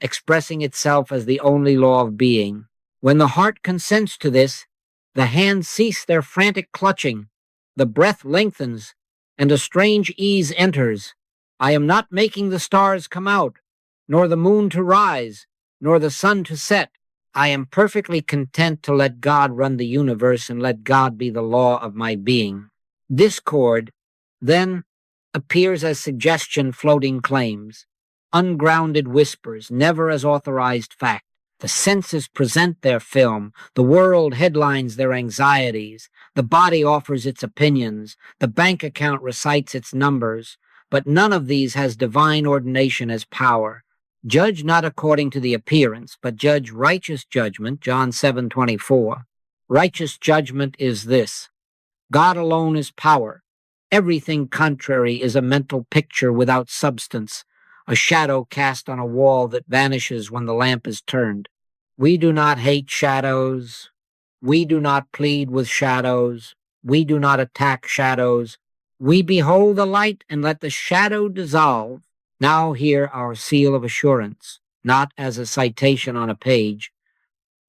expressing itself as the only law of being. When the heart consents to this, the hands cease their frantic clutching, the breath lengthens, and a strange ease enters. I am not making the stars come out, nor the moon to rise, nor the sun to set. I am perfectly content to let God run the universe and let God be the law of my being. Discord, then, appears as suggestion floating claims, ungrounded whispers, never as authorized fact. The senses present their film, the world headlines their anxieties, the body offers its opinions, the bank account recites its numbers, but none of these has divine ordination as power. Judge not according to the appearance, but judge righteous judgment, John 7:24. Righteous judgment is this: God alone is power. Everything contrary is a mental picture without substance, a shadow cast on a wall that vanishes when the lamp is turned. We do not hate shadows. We do not plead with shadows. We do not attack shadows. We behold the light and let the shadow dissolve. Now hear our seal of assurance, not as a citation on a page,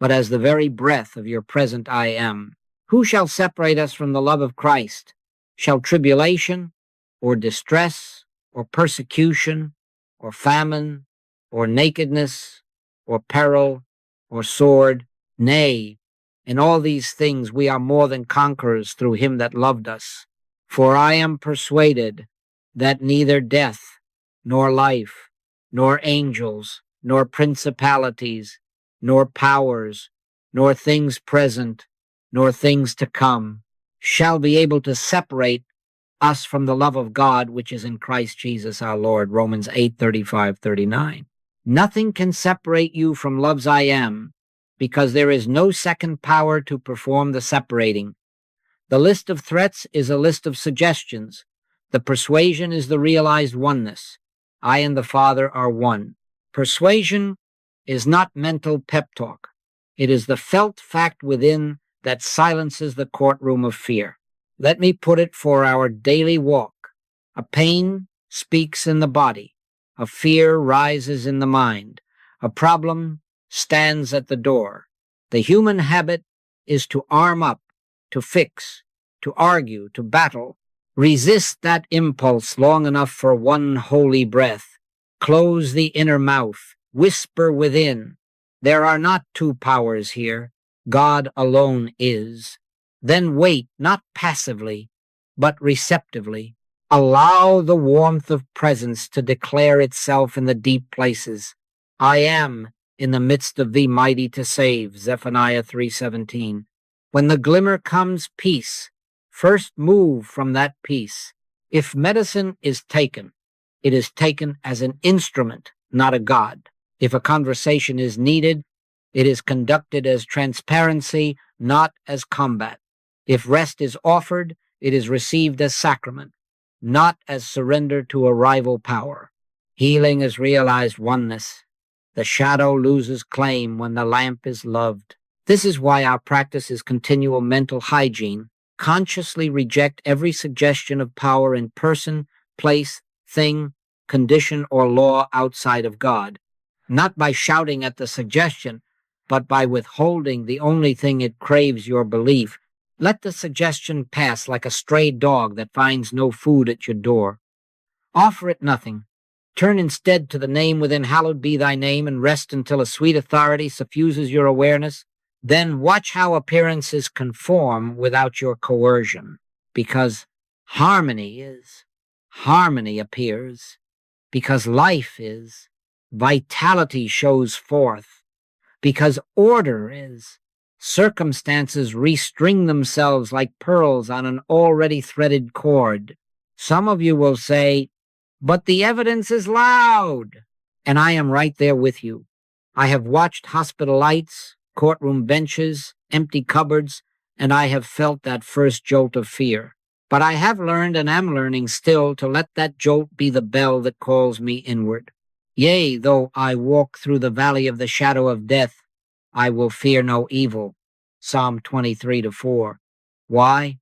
but as the very breath of your present I am. Who shall separate us from the love of Christ? Shall tribulation, or distress, or persecution, or famine, or nakedness, or peril, or sword? Nay, in all these things we are more than conquerors through him that loved us. For I am persuaded that neither death, nor life, nor angels, nor principalities, nor powers, nor things present, nor things to come, shall be able to separate us from the love of God which is in Christ Jesus our Lord. Romans 8:35-39. Nothing can separate you from love's I am, because there is no second power to perform the separating. The list of threats is a list of suggestions. The persuasion is the realized oneness. I and the Father are one. Persuasion is not mental pep talk. It is the felt fact within that silences the courtroom of fear. Let me put it for our daily walk. A pain speaks in the body. A fear rises in the mind. A problem stands at the door. The human habit is to arm up, to fix, to argue, to battle. Resist that impulse long enough for one holy breath. Close the inner mouth. Whisper within. There are not two powers here. God alone is. Then wait, not passively, but receptively. Allow the warmth of presence to declare itself in the deep places. I am in the midst of thee, mighty to save, Zephaniah 3:17. When the glimmer comes, peace. First move from that peace. If medicine is taken, it is taken as an instrument, not a god. If a conversation is needed, it is conducted as transparency, not as combat. If rest is offered, it is received as sacrament, not as surrender to a rival power. Healing is realized oneness. The shadow loses claim when the lamp is loved. This is why our practice is continual mental hygiene. Consciously reject every suggestion of power in person, place, thing, condition, or law outside of God. Not by shouting at the suggestion, but by withholding the only thing it craves, your belief. Let the suggestion pass like a stray dog that finds no food at your door. Offer it nothing. Turn instead to the name within hallowed be thy name and rest until a sweet authority suffuses your awareness. Then watch how appearances conform without your coercion, because harmony is harmony appears. Because life is, vitality shows forth. Because order is, circumstances restring themselves like pearls on an already threaded cord. Some of you will say, but the evidence is loud. And I am right there with you. I have watched hospital lights, courtroom benches, empty cupboards, and I have felt that first jolt of fear. But I have learned and am learning still to let that jolt be the bell that calls me inward. Yea, though I walk through the valley of the shadow of death, I will fear no evil. Psalm 23-4. Why?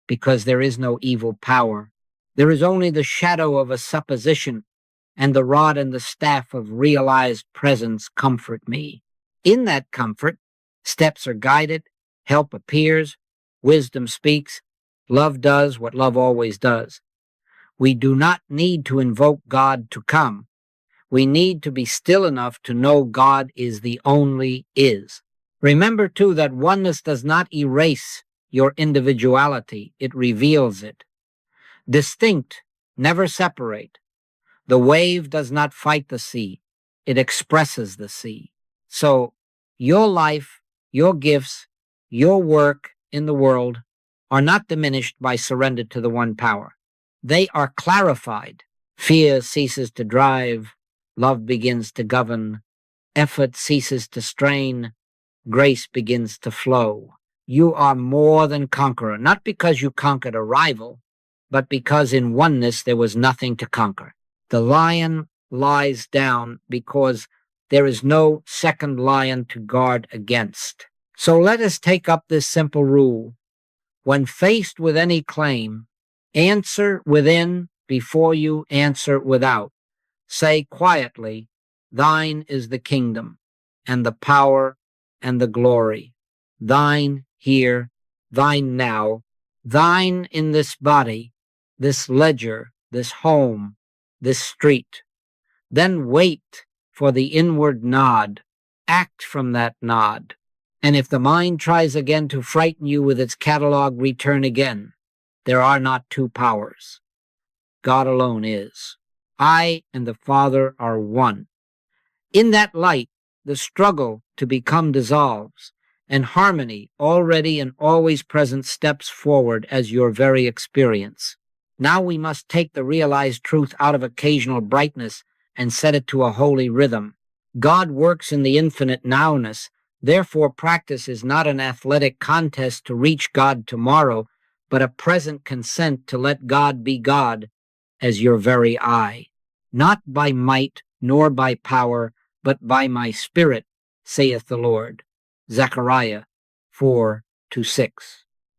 Because there is no evil power. There is only the shadow of a supposition, and the rod and the staff of realized presence comfort me. In that comfort, steps are guided, help appears, wisdom speaks, love does what love always does. We do not need to invoke God to come. We need to be still enough to know God is the only is. Remember, too, that oneness does not erase your individuality. It reveals it. Distinct, never separate. The wave does not fight the sea. It expresses the sea. So your life, your gifts, your work in the world are not diminished by surrender to the one power. They are clarified. Fear ceases to drive. Love begins to govern. Effort ceases to strain. Grace begins to flow. You are more than conqueror, not because you conquered a rival, but because in oneness there was nothing to conquer. The lion lies down because there is no second lion to guard against. So let us take up this simple rule. When faced with any claim, answer within before you answer without. Say quietly, thine is the kingdom, and the power, and the glory. Thine here, thine now, thine in this body, this ledger, this home, this street. Then wait for the inward nod. Act from that nod. And if the mind tries again to frighten you with its catalog, return again. There are not two powers. God alone is. I and the Father are one. In that light, the struggle to become dissolves, and harmony, already and always present, steps forward as your very experience. Now we must take the realized truth out of occasional brightness and set it to a holy rhythm. God works in the infinite nowness. Therefore, practice is not an athletic contest to reach God tomorrow, but a present consent to let God be God as your very I. Not by might nor by power, but by my spirit, saith the Lord. Zechariah 4-6.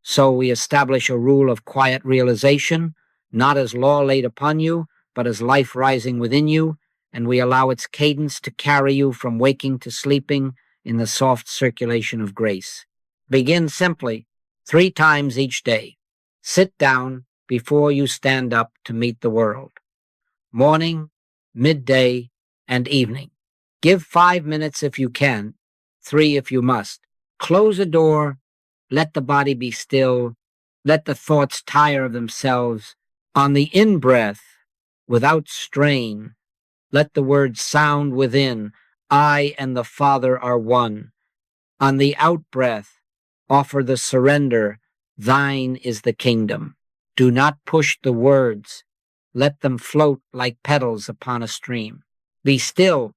So we establish a rule of quiet realization, not as law laid upon you, but as life rising within you, and we allow its cadence to carry you from waking to sleeping in the soft circulation of grace. Begin simply, 3 times each day. Sit down before you stand up to meet the world. Morning, midday, and evening. Give 5 minutes if you can, 3 if you must. Close a door, let the body be still, let the thoughts tire of themselves. On the in-breath, without strain, let the words sound within, I and the Father are one. On the out-breath, offer the surrender, thine is the kingdom. Do not push the words. Let them float like petals upon a stream. Be still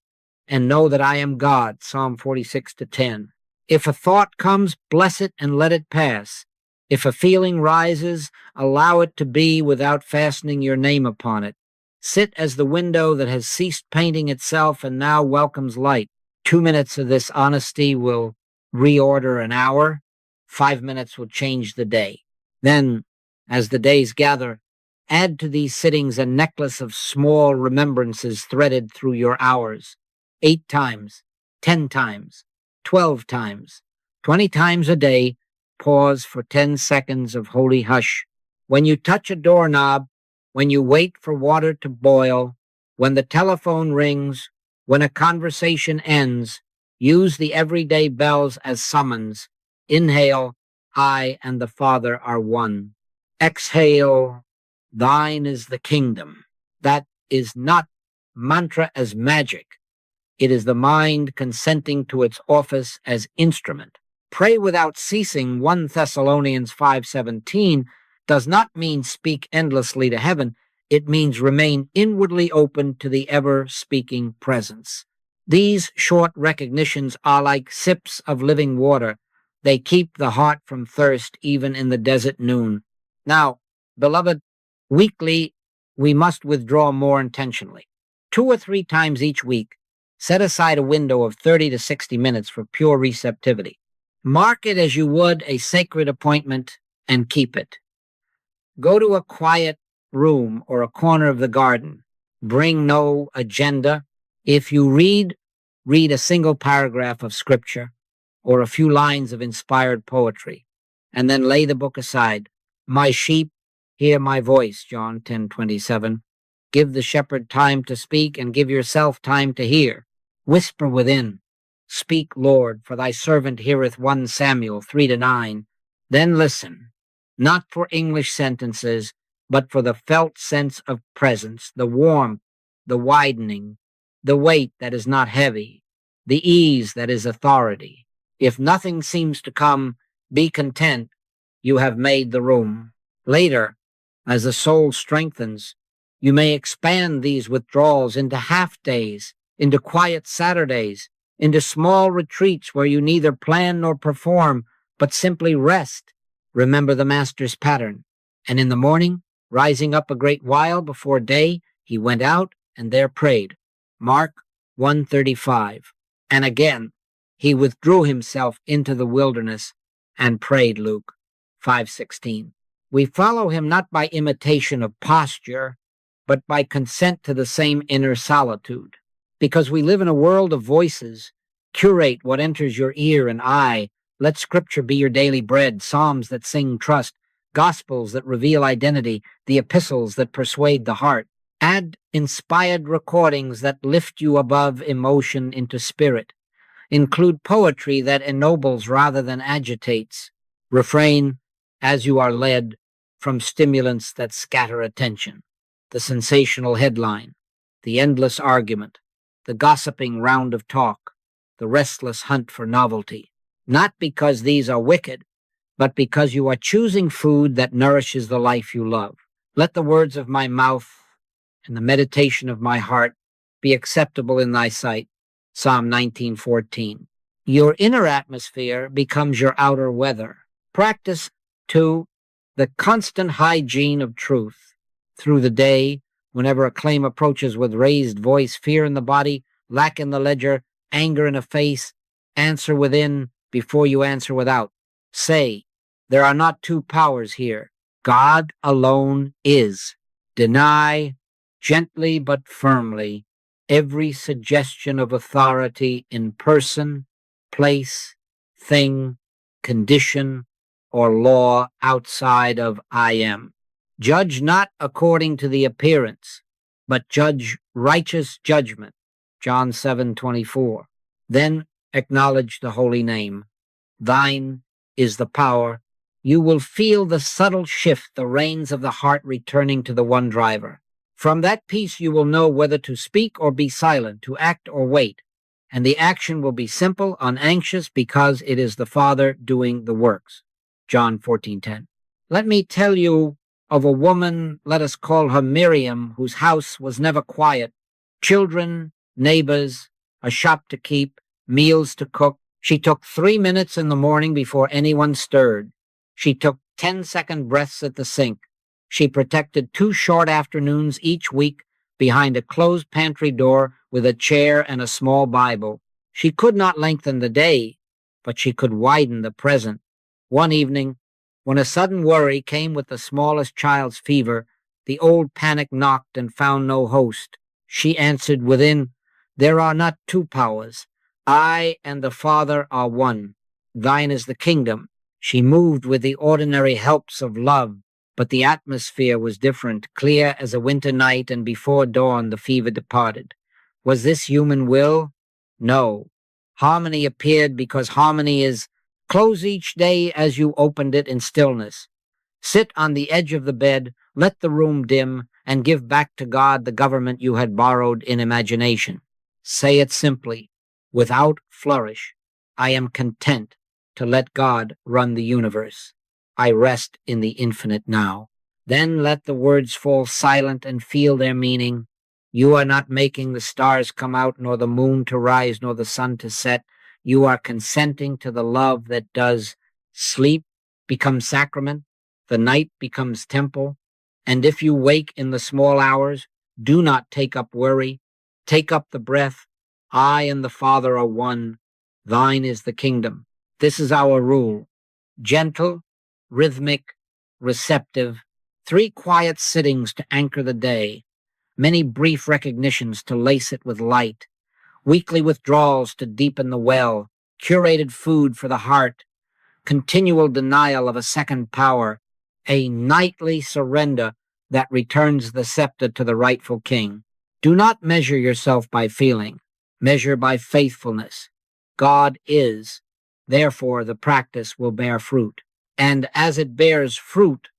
and know that I am God, Psalm 46-10. If a thought comes, bless it and let it pass. If a feeling rises, allow it to be without fastening your name upon it. Sit as the window that has ceased painting itself and now welcomes light. 2 minutes of this honesty will reorder an hour. 5 minutes will change the day. Then, as the days gather, add to these sittings a necklace of small remembrances threaded through your hours. 8 times, 10 times, 12 times, 20 times a day, pause for 10 seconds of holy hush. When you touch a doorknob, when you wait for water to boil, when the telephone rings, when a conversation ends, use the everyday bells as summons. Inhale, I and the Father are one. Exhale, Thine is the kingdom. That is not mantra as magic. It is the mind consenting to its office as instrument. Pray without ceasing, 1 Thessalonians 5:17, does not mean speak endlessly to heaven. It means remain inwardly open to the ever-speaking presence. These short recognitions are like sips of living water. They keep the heart from thirst even in the desert noon. Now, beloved, weekly we must withdraw more intentionally. 2 or 3 times each week, set aside a window of 30 to 60 minutes for pure receptivity. Mark it as you would a sacred appointment and keep it. Go to a quiet room or a corner of the garden. Bring no agenda. If you read a single paragraph of scripture or a few lines of inspired poetry, and then lay the book aside. My sheep hear my voice, John 10:27. Give the shepherd time to speak, and give yourself time to hear. Whisper within. Speak, Lord, for thy servant heareth, 1 Samuel 3-9. Then listen, not for English sentences, but for the felt sense of presence, the warmth, the widening, the weight that is not heavy, the ease that is authority. If nothing seems to come, be content. You have made the room. Later, as the soul strengthens, you may expand these withdrawals into half days, into quiet Saturdays, into small retreats where you neither plan nor perform, but simply rest. Remember the Master's pattern. And in the morning, rising up a great while before day, he went out and there prayed. Mark 1:35. And again, he withdrew himself into the wilderness and prayed, Luke 5:16. We follow him not by imitation of posture, but by consent to the same inner solitude. Because we live in a world of voices, curate what enters your ear and eye. Let scripture be your daily bread, psalms that sing trust, gospels that reveal identity, the epistles that persuade the heart. Add inspired recordings that lift you above emotion into spirit. Include poetry that ennobles rather than agitates. Refrain, as you are led, from stimulants that scatter attention. The sensational headline, the endless argument, the gossiping round of talk, the restless hunt for novelty. Not because these are wicked, but because you are choosing food that nourishes the life you love. Let the words of my mouth and the meditation of my heart be acceptable in thy sight. Psalm 19:14. Your inner atmosphere becomes your outer weather. Practice, too, the constant hygiene of truth. Through the day, whenever a claim approaches with raised voice, fear in the body, lack in the ledger, anger in a face, answer within before you answer without. Say, there are not two powers here. God alone is. Deny, gently but firmly, every suggestion of authority in person, place, thing, condition, or law outside of I am. Judge not according to the appearance, but judge righteous judgment. John 7:24. Then acknowledge the holy name. Thine is the power. You will feel the subtle shift, the reins of the heart returning to the one driver. From that peace you will know whether to speak or be silent, to act or wait. And the action will be simple, unanxious, because it is the Father doing the works. John 14:10. Let me tell you of a woman, let us call her Miriam, whose house was never quiet. Children, neighbors, a shop to keep, meals to cook. She took 3 minutes in the morning before anyone stirred. She took 10-second breaths at the sink. She protected 2 short afternoons each week behind a closed pantry door with a chair and a small Bible. She could not lengthen the day, but she could widen the present. One evening, when a sudden worry came with the smallest child's fever, the old panic knocked and found no host. She answered within, there are not two powers. I and the Father are one. Thine is the kingdom. She moved with the ordinary helps of love, but the atmosphere was different, clear as a winter night, and before dawn the fever departed. Was this human will? No. Harmony appeared because harmony is close each day as you opened it in stillness. Sit on the edge of the bed, let the room dim, and give back to God the government you had borrowed in imagination. Say it simply, without flourish. I am content to let God run the universe. I rest in the infinite now. Then let the words fall silent and feel their meaning. You are not making the stars come out, nor the moon to rise, nor the sun to set. You are consenting to the love that does. Sleep becomes sacrament, the night becomes temple, and if you wake in the small hours, do not take up worry. Take up the breath. I and the Father are one. Thine is the kingdom. This is our rule. Gentle, rhythmic, receptive, 3 quiet sittings to anchor the day, many brief recognitions to lace it with light, weekly withdrawals to deepen the well, curated food for the heart, continual denial of a second power, a nightly surrender that returns the scepter to the rightful king. Do not measure yourself by feeling. Measure by faithfulness. God is. Therefore, the practice will bear fruit. And as it bears fruit,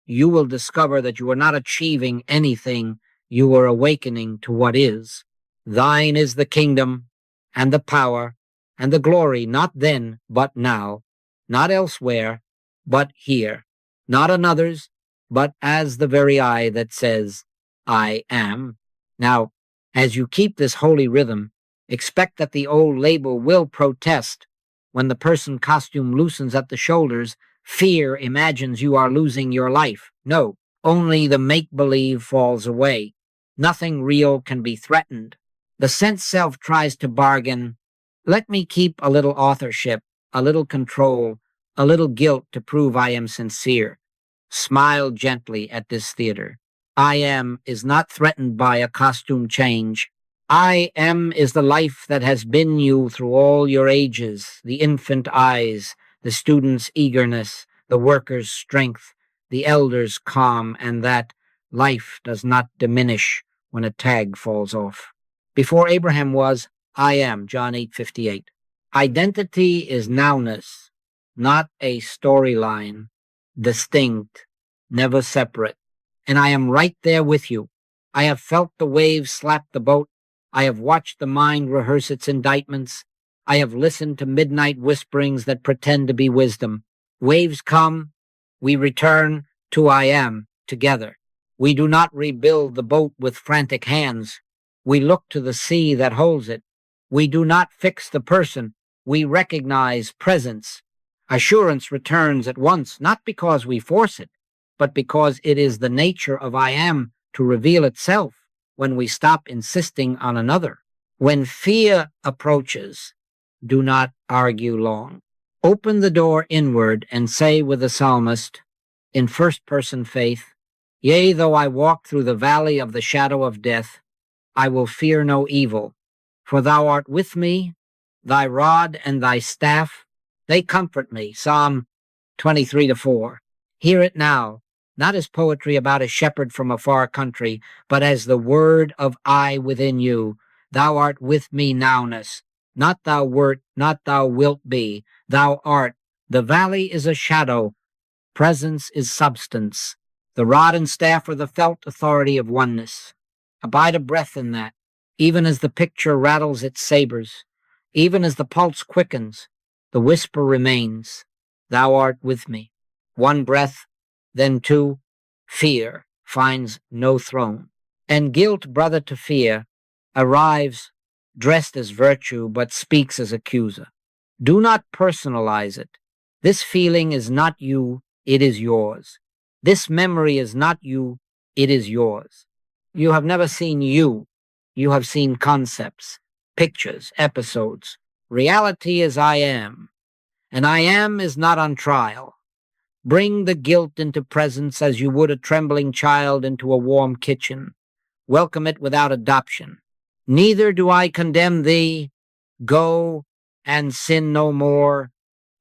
you will discover that you are not achieving anything. You are awakening to what is. Thine is the kingdom and the power and the glory, not then, but now, not elsewhere, but here, not another's, but as the very I that says, I am. Now, as you keep this holy rhythm, expect that the old label will protest. When the person costume loosens at the shoulders, fear imagines you are losing your life. No, only the make-believe falls away. Nothing real can be threatened. The sense self tries to bargain. Let me keep a little authorship, a little control, a little guilt to prove I am sincere. Smile gently at this theater. I am is not threatened by a costume change. I am is the life that has been you through all your ages, the infant eyes, the student's eagerness, the worker's strength, the elder's calm, and that life does not diminish when a tag falls off. Before Abraham was, I am, John 8:58. Identity is nowness, not a storyline, distinct, never separate. And I am right there with you. I have felt the waves slap the boat. I have watched the mind rehearse its indictments. I have listened to midnight whisperings that pretend to be wisdom. Waves come, we return to I am together. We do not rebuild the boat with frantic hands. We look to the sea that holds it. We do not fix the person. We recognize presence. Assurance returns at once, not because we force it, but because it is the nature of I am to reveal itself when we stop insisting on another. When fear approaches, do not argue long. Open the door inward and say with the psalmist, in first-person faith, Yea, though I walk through the valley of the shadow of death, I will fear no evil, for thou art with me, thy rod and thy staff, they comfort me. Psalm 23:4. Hear it now, not as poetry about a shepherd from a far country, but as the word of I within you. Thou art with me nowness. Not thou wert, not thou wilt be. Thou art. The valley is a shadow. Presence is substance. The rod and staff are the felt authority of oneness. Abide a breath in that, even as the picture rattles its sabers, even as the pulse quickens, the whisper remains. Thou art with me. One breath, then two. Fear finds no throne. And guilt, brother to fear, arrives dressed as virtue, but speaks as accuser. Do not personalize it. This feeling is not you, it is yours. This memory is not you, it is yours. You have never seen you. You have seen concepts, pictures, episodes. Reality is I am, and I am is not on trial. Bring the guilt into presence as you would a trembling child into a warm kitchen. Welcome it without adoption. Neither do I condemn thee. Go and sin no more.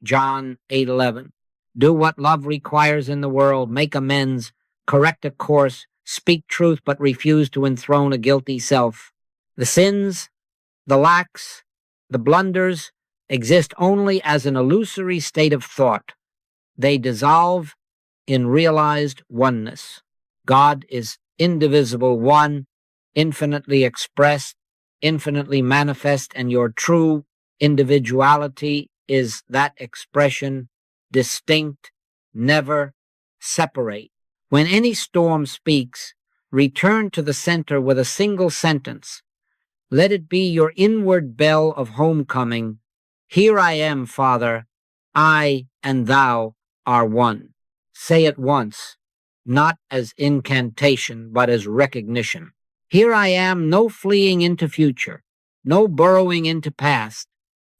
John 8:11. Do what love requires in the world. Make amends. Correct a course. Speak truth, but refuse to enthrone a guilty self. The sins, the lacks, the blunders exist only as an illusory state of thought. They dissolve in realized oneness. God is indivisible, one, infinitely expressed, infinitely manifest, and your true individuality is that expression, distinct, never separate. When any storm speaks, return to the center with a single sentence. Let it be your inward bell of homecoming. Here I am, Father. I and thou are one. Say it once, not as incantation, but as recognition. Here I am, no fleeing into future, no burrowing into past.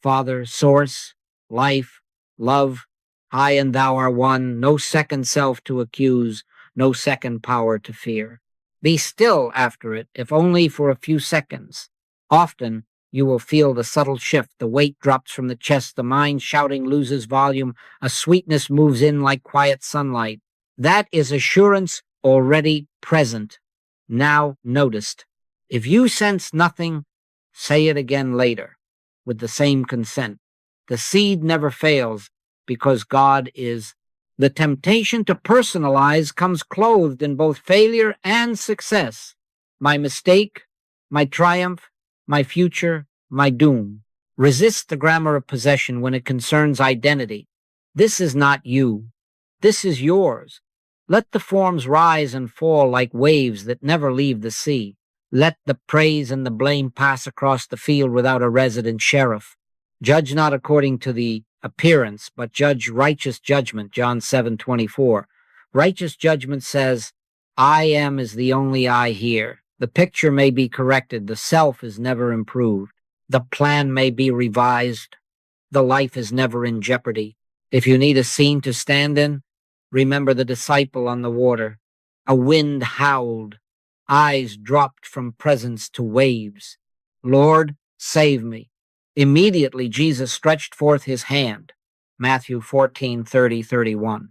Father, source, life, love, I and thou are one, no second self to accuse, no second power to fear. Be still after it, if only for a few seconds. Often you will feel the subtle shift, the weight drops from the chest, the mind shouting loses volume, a sweetness moves in like quiet sunlight. That is assurance already present, now noticed. If you sense nothing, say it again later, with the same consent. The seed never fails, because God is. The temptation to personalize comes clothed in both failure and success. My mistake, my triumph, my future, my doom. Resist the grammar of possession when it concerns identity. This is not you. This is yours. Let the forms rise and fall like waves that never leave the sea. Let the praise and the blame pass across the field without a resident sheriff. Judge not according to the appearance, but judge righteous judgment, John 7:24. Righteous judgment says, I am is the only I here. The picture may be corrected, the self is never improved. The plan may be revised, the life is never in jeopardy. If you need a scene to stand in, remember the disciple on the water. A wind howled, eyes dropped from presence to waves. Lord, save me. Immediately Jesus stretched forth his hand. Matthew 14:30-31.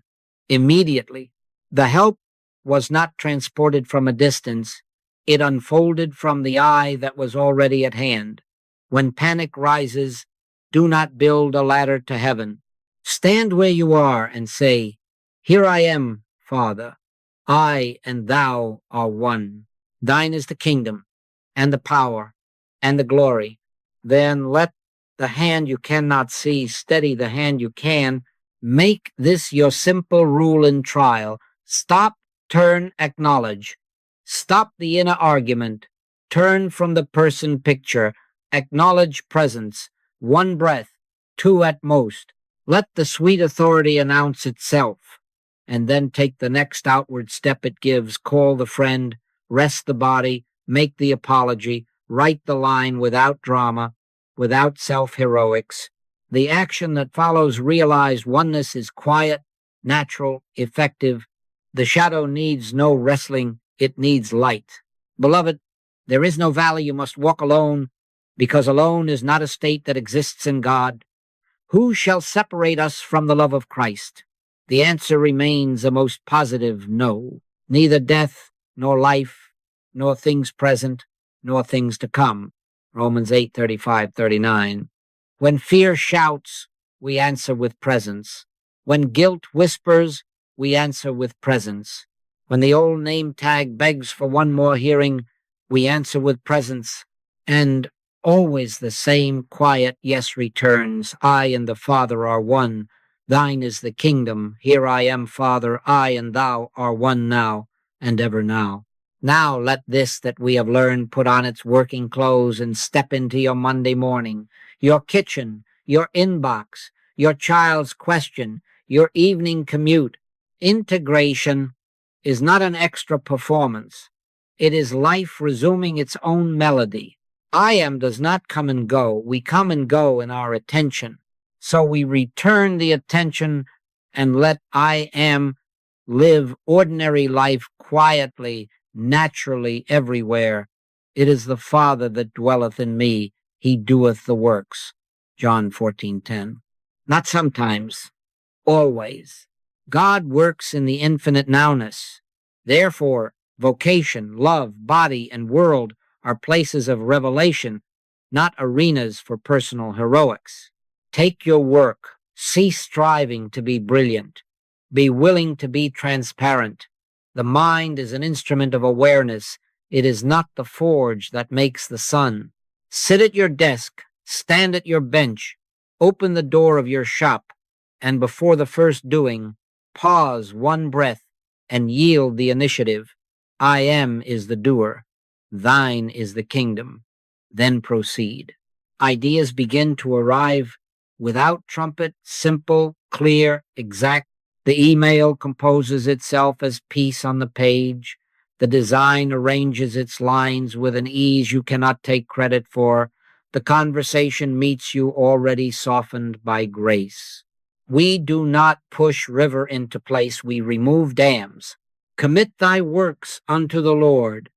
Immediately. The help was not transported from a distance. It unfolded from the eye that was already at hand. When panic rises, do not build a ladder to heaven. Stand where you are and say, Here I am, Father. I and thou are one. Thine is the kingdom and the power and the glory. Then let the hand you cannot see steady the hand you can. Make this your simple rule in trial. Stop, turn, acknowledge. Stop the inner argument. Turn from the person picture. Acknowledge presence. One breath, two at most. Let the sweet authority announce itself, and then take the next outward step it gives. Call the friend, rest the body, make the apology, write the line without drama, without self-heroics. The action that follows realized oneness is quiet, natural, effective. The shadow needs no wrestling, it needs light. Beloved, there is no valley you must walk alone, because alone is not a state that exists in God. Who shall separate us from the love of Christ? The answer remains a most positive no. Neither death, nor life, nor things present, nor things to come. Romans 8:35-39. When fear shouts, we answer with presence. When guilt whispers, we answer with presence. When the old name tag begs for one more hearing, we answer with presence. And always the same quiet yes returns. I and the Father are one. Thine is the kingdom. Here I am, Father. I and thou are one now and ever now. Now let this that we have learned put on its working clothes and step into your Monday morning, your kitchen, your inbox, your child's question, your evening commute. Integration is not an extra performance. It is life resuming its own melody. I am does not come and go. We come and go in our attention. So we return the attention and let I am live ordinary life quietly, naturally everywhere. It is the Father that dwelleth in me. He doeth the works. John 14:10. Not sometimes, always. God works in the infinite nowness. Therefore, vocation, love, body, and world are places of revelation, not arenas for personal heroics. Take your work. Cease striving to be brilliant. Be willing to be transparent. The mind is an instrument of awareness. It is not the forge that makes the sun. Sit at your desk, stand at your bench, open the door of your shop, and before the first doing, pause one breath and yield the initiative. I am is the doer. Thine is the kingdom. Then proceed. Ideas begin to arrive without trumpet, simple, clear, exact. The email composes itself as peace on the page. The design arranges its lines with an ease you cannot take credit for. The conversation meets you already softened by grace. We do not push river into place, we remove dams. Commit thy works unto the Lord,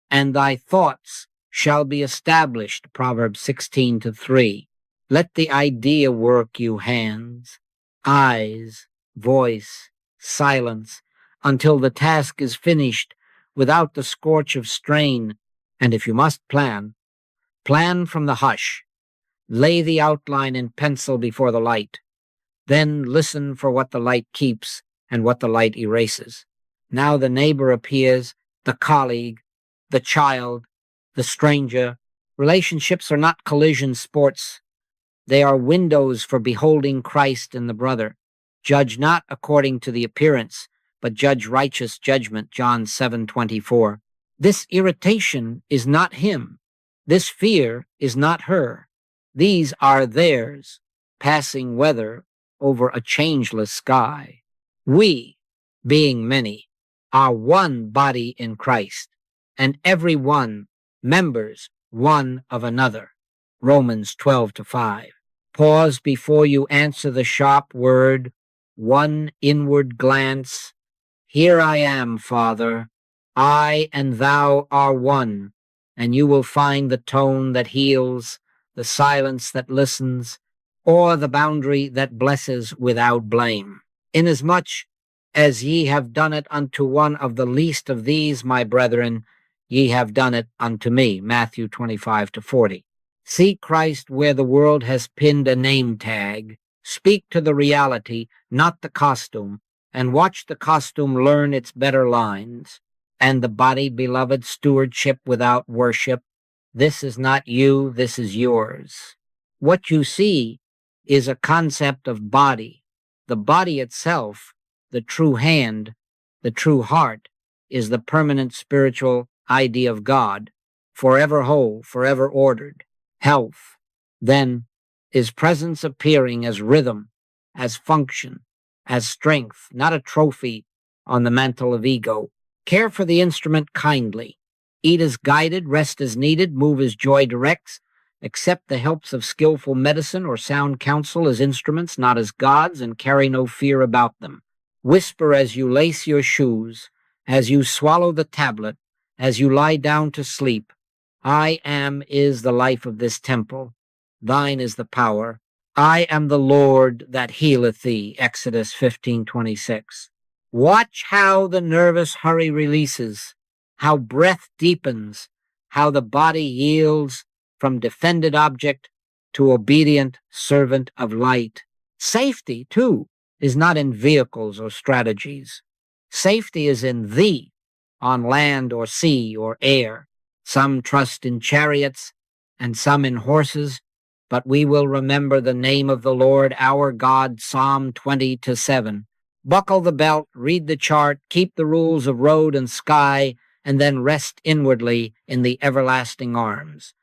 and thy thoughts shall be established, Proverbs 16:3. Let the idea work, you hands, eyes, voice, silence, until the task is finished without the scorch of strain. And if you must plan, plan from the hush. Lay the outline in pencil before the light. Then listen for what the light keeps and what the light erases. Now the neighbor appears, the colleague, the child, the stranger. Relationships are not collision sports. They are windows for beholding Christ in the brother. Judge not according to the appearance, but judge righteous judgment, John 7:24. This irritation is not him. This fear is not her. These are theirs, passing weather over a changeless sky. We, being many, are one body in Christ, and every one members one of another. Romans 12:5. Pause before you answer the sharp word, one inward glance. Here I am, Father. I and thou are one, and you will find the tone that heals, the silence that listens, or the boundary that blesses without blame. Inasmuch as ye have done it unto one of the least of these, my brethren, ye have done it unto me. Matthew 25:40. See Christ where the world has pinned a name tag. Speak to the reality, not the costume, and watch the costume learn its better lines. And the body, beloved, stewardship without worship. This is not you, this is yours. What you see is a concept of body. The body itself, the true hand, the true heart, is the permanent spiritual idea of God, forever whole, forever ordered. Health, then, is presence appearing as rhythm, as function, as strength, not a trophy on the mantle of ego. Care for the instrument kindly. Eat as guided, rest as needed, move as joy directs. Accept the helps of skillful medicine or sound counsel as instruments, not as gods, and carry no fear about them. Whisper as you lace your shoes, as you swallow the tablet, as you lie down to sleep. I am is the life of this temple. Thine is the power. I am the Lord that healeth thee. Exodus 15:26. Watch how the nervous hurry releases, how breath deepens, how the body yields from defended object to obedient servant of light. Safety, too, is not in vehicles or strategies. Safety is in thee, on land or sea or air. Some trust in chariots and some in horses, but we will remember the name of the Lord our God, Psalm 20:7. Buckle the belt, read the chart, keep the rules of road and sky, and then rest inwardly in the everlasting arms.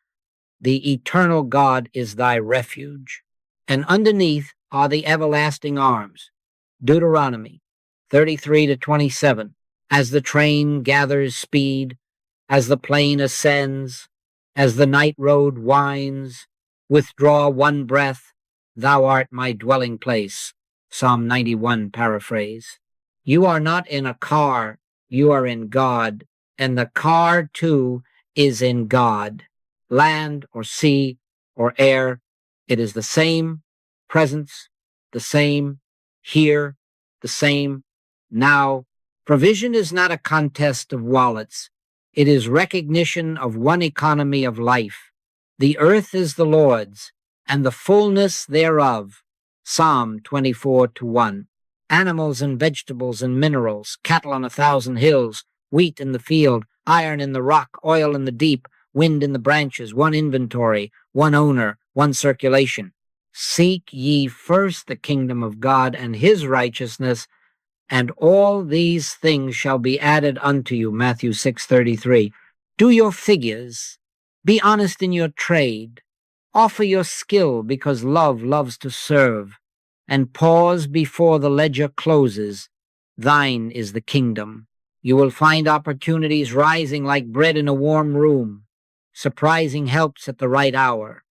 The eternal God is thy refuge, and underneath are the everlasting arms. Deuteronomy 33:27. As the train gathers speed, as the plane ascends, as the night road winds, withdraw one breath, thou art my dwelling place. Psalm 91 paraphrase. You are not in a car, you are in God, and the car too is in God. Land or sea or air, it is the same presence, the same here, the same now. Provision is not a contest of wallets. It is recognition of one economy of life. The earth is the Lord's, and the fullness thereof. Psalm 24:1. animals and vegetables and minerals, cattle on 1,000 hills, wheat in the field, iron in the rock, oil in the deep, wind in the branches, one inventory, one owner, one circulation. Seek ye first the kingdom of God and his righteousness, and all these things shall be added unto you. Matthew 6:33. Do your figures. Be honest in your trade. Offer your skill, because love loves to serve. And pause before the ledger closes. Thine is the kingdom. You will find opportunities rising like bread in a warm room, surprising helps at the right hour,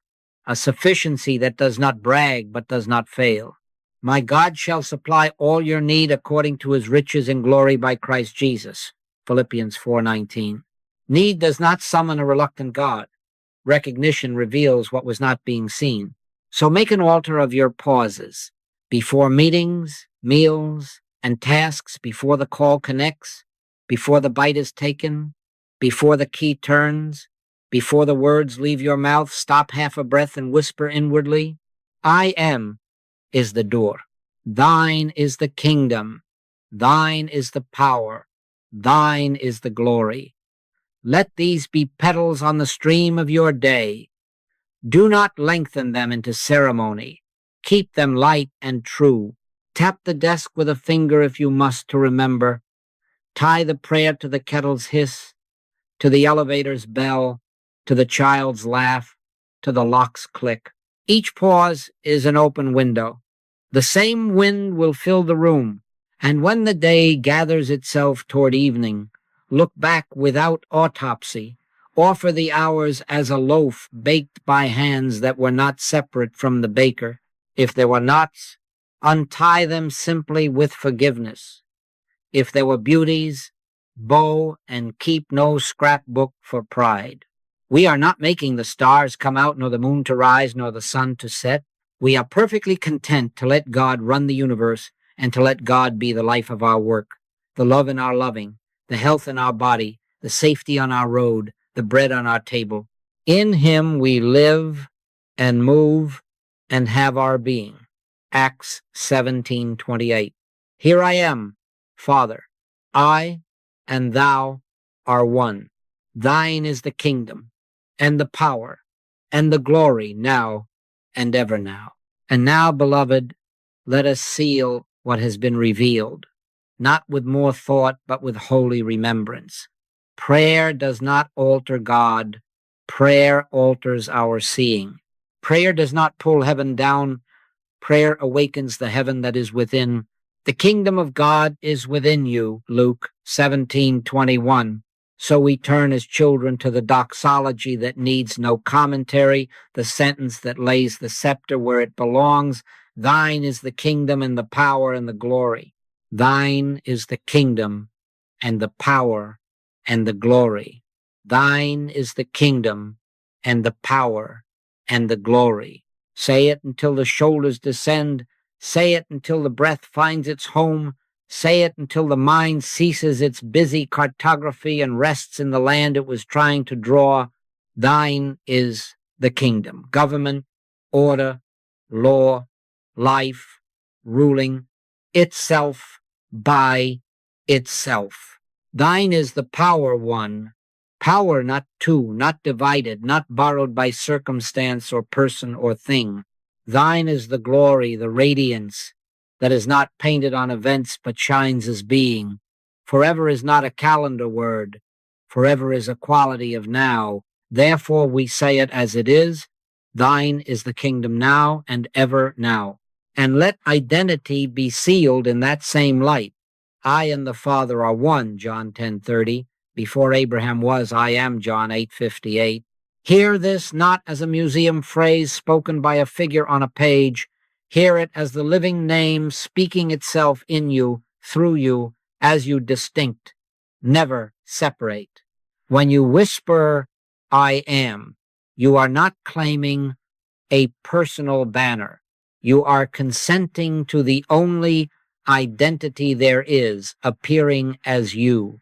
a sufficiency that does not brag but does not fail. My God shall supply all your need according to his riches in glory by Christ Jesus. Philippians 4:19. Need does not summon a reluctant God. Recognition reveals what was not being seen. So make an altar of your pauses. Before meetings, meals, and tasks, before the call connects, before the bite is taken, before the key turns, before the words leave your mouth, stop half a breath and whisper inwardly, I am is the door. Thine is the kingdom. Thine is the power. Thine is the glory. Let these be petals on the stream of your day. Do not lengthen them into ceremony. Keep them light and true. Tap the desk with a finger if you must to remember. Tie the prayer to the kettle's hiss, to the elevator's bell, to the child's laugh, to the lock's click. Each pause is an open window. The same wind will fill the room, and when the day gathers itself toward evening, look back without autopsy. Offer the hours as a loaf baked by hands that were not separate from the baker. If there were knots, untie them simply with forgiveness. If there were beauties, bow and keep no scrapbook for pride. We are not making the stars come out, nor the moon to rise, nor the sun to set. We are perfectly content to let God run the universe and to let God be the life of our work, the love in our loving, the health in our body, the safety on our road, the bread on our table. In him we live and move and have our being. Acts 17:28. Here I am, Father. I and thou are one. Thine is the kingdom and the power and the glory now and ever now. And now, beloved, let us seal what has been revealed, not with more thought, but with holy remembrance. Prayer does not alter God. Prayer alters our seeing. Prayer does not pull heaven down. Prayer awakens the heaven that is within. The kingdom of God is within you, Luke 17:21. So we turn as children to the doxology that needs no commentary, the sentence that lays the scepter where it belongs. Thine is the kingdom and the power and the glory. Thine is the kingdom and the power and the glory. Thine is the kingdom and the power and the glory. Say it until the shoulders descend. Say it until the breath finds its home. Say it until the mind ceases its busy cartography and rests in the land it was trying to draw. Thine is the kingdom, government, order, law, life, ruling, itself by itself. Thine is the power, one, power not two, not divided, not borrowed by circumstance or person or thing. Thine is the glory, the radiance, that is not painted on events but shines as being. Forever is not a calendar word. Forever is a quality of now. Therefore we say it as it is. Thine is the kingdom now and ever now. And let identity be sealed in that same light. I and the Father are one, John 10:30. Before Abraham was, I am, John 8:58. Hear this not as a museum phrase spoken by a figure on a page. Hear it as the living name speaking itself in you, through you, as you distinct. Never separate. When you whisper, I am, you are not claiming a personal banner. You are consenting to the only identity there is, appearing as you.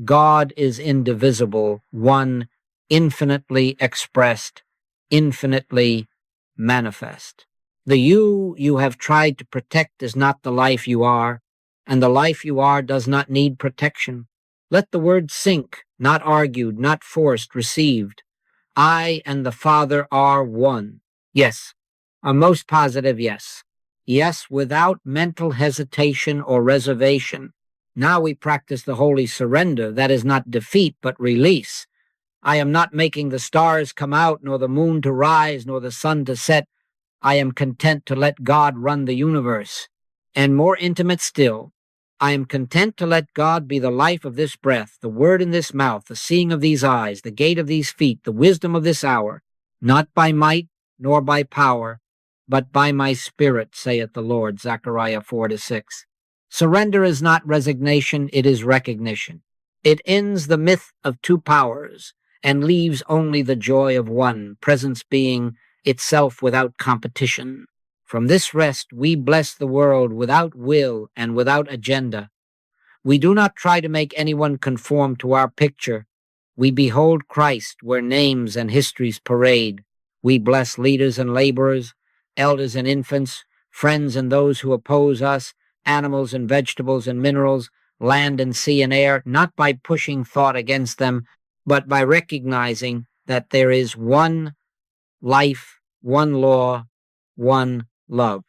God is indivisible, one, infinitely expressed, infinitely manifest. The you have tried to protect is not the life you are, and the life you are does not need protection. Let the word sink, not argued, not forced, received. I and the Father are one. Yes, a most positive yes. Yes, without mental hesitation or reservation. Now we practice the holy surrender. That is not defeat, but release. I am not making the stars come out, nor the moon to rise, nor the sun to set. I am content to let God run the universe. And more intimate still, I am content to let God be the life of this breath, the word in this mouth, the seeing of these eyes, the gait of these feet, the wisdom of this hour, not by might nor by power, but by my spirit, saith the Lord, Zechariah 4-6. Surrender is not resignation, it is recognition. It ends the myth of two powers and leaves only the joy of one, presence being itself without competition. From this rest, we bless the world without will and without agenda. We do not try to make anyone conform to our picture. We behold Christ where names and histories parade. We bless leaders and laborers, elders and infants, friends and those who oppose us, animals and vegetables and minerals, land and sea and air, not by pushing thought against them, but by recognizing that there is one life, one law, one love.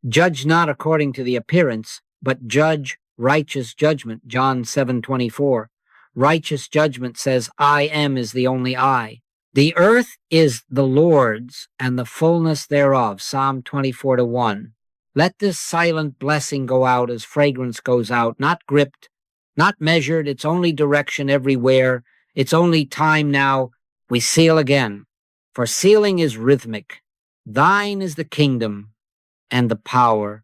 Judge not according to the appearance, but judge righteous judgment, John 7:24. Righteous judgment says, I am is the only I. The earth is the Lord's and the fullness thereof, Psalm 24:1. Let this silent blessing go out as fragrance goes out, not gripped, not measured, its only direction everywhere, its only time now. We seal again, for sealing is rhythmic. Thine is the kingdom and the power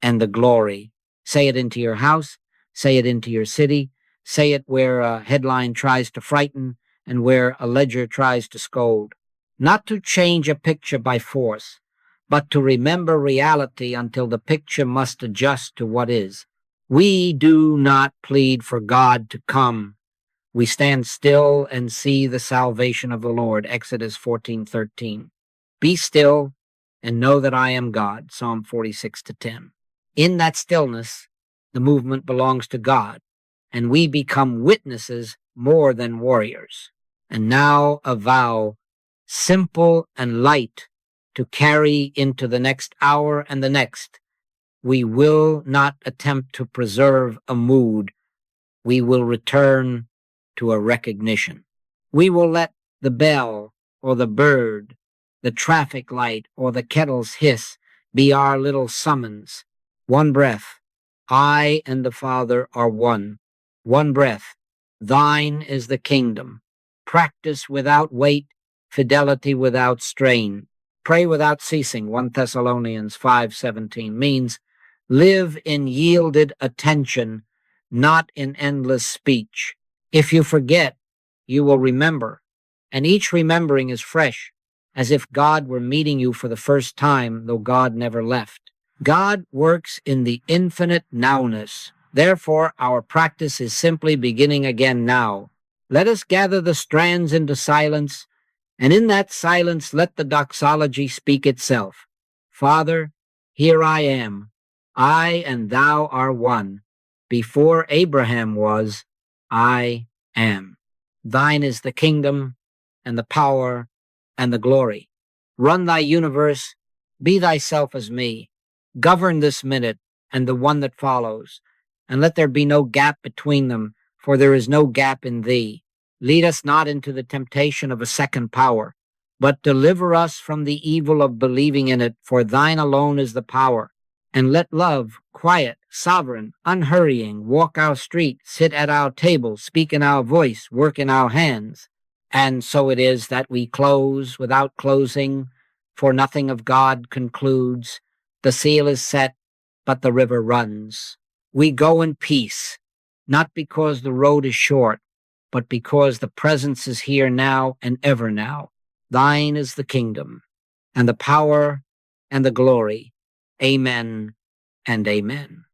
and the glory. Say it into your house, say it into your city, say it where a headline tries to frighten and where a ledger tries to scold. Not to change a picture by force, but to remember reality until the picture must adjust to what is. We do not plead for God to come. We stand still and see the salvation of the Lord, Exodus 14:13. Be still and know that I am God, Psalm 46:10. In that stillness, the movement belongs to God, and we become witnesses more than warriors. And now a vow, simple and light, to carry into the next hour and the next. We will not attempt to preserve a mood. We will return to a recognition. We will let the bell or the bird, the traffic light or the kettle's hiss be our little summons. One breath. I and the Father are one. One breath. Thine is the kingdom. Practice without weight, fidelity without strain. Pray without ceasing, 1 Thessalonians 5:17, means live in yielded attention, not in endless speech. If you forget, you will remember, and each remembering is fresh, as if God were meeting you for the first time, though God never left. God works in the infinite nowness. Therefore, our practice is simply beginning again now. Let us gather the strands into silence, and in that silence let the doxology speak itself. Father, here I am. I and thou are one. Before Abraham was, I am. Thine is the kingdom and the power and the glory. Run thy universe, be thyself as me. Govern this minute and the one that follows, and let there be no gap between them, for there is no gap in thee. Lead us not into the temptation of a second power, but deliver us from the evil of believing in it, for thine alone is the power. And let love, quiet, sovereign, unhurrying, walk our street, sit at our table, speak in our voice, work in our hands. And so it is that we close without closing, for nothing of God concludes. The seal is set, but the river runs. We go in peace, not because the road is short, but because the presence is here now and ever now. Thine is the kingdom, and the power, and the glory. Amen and amen.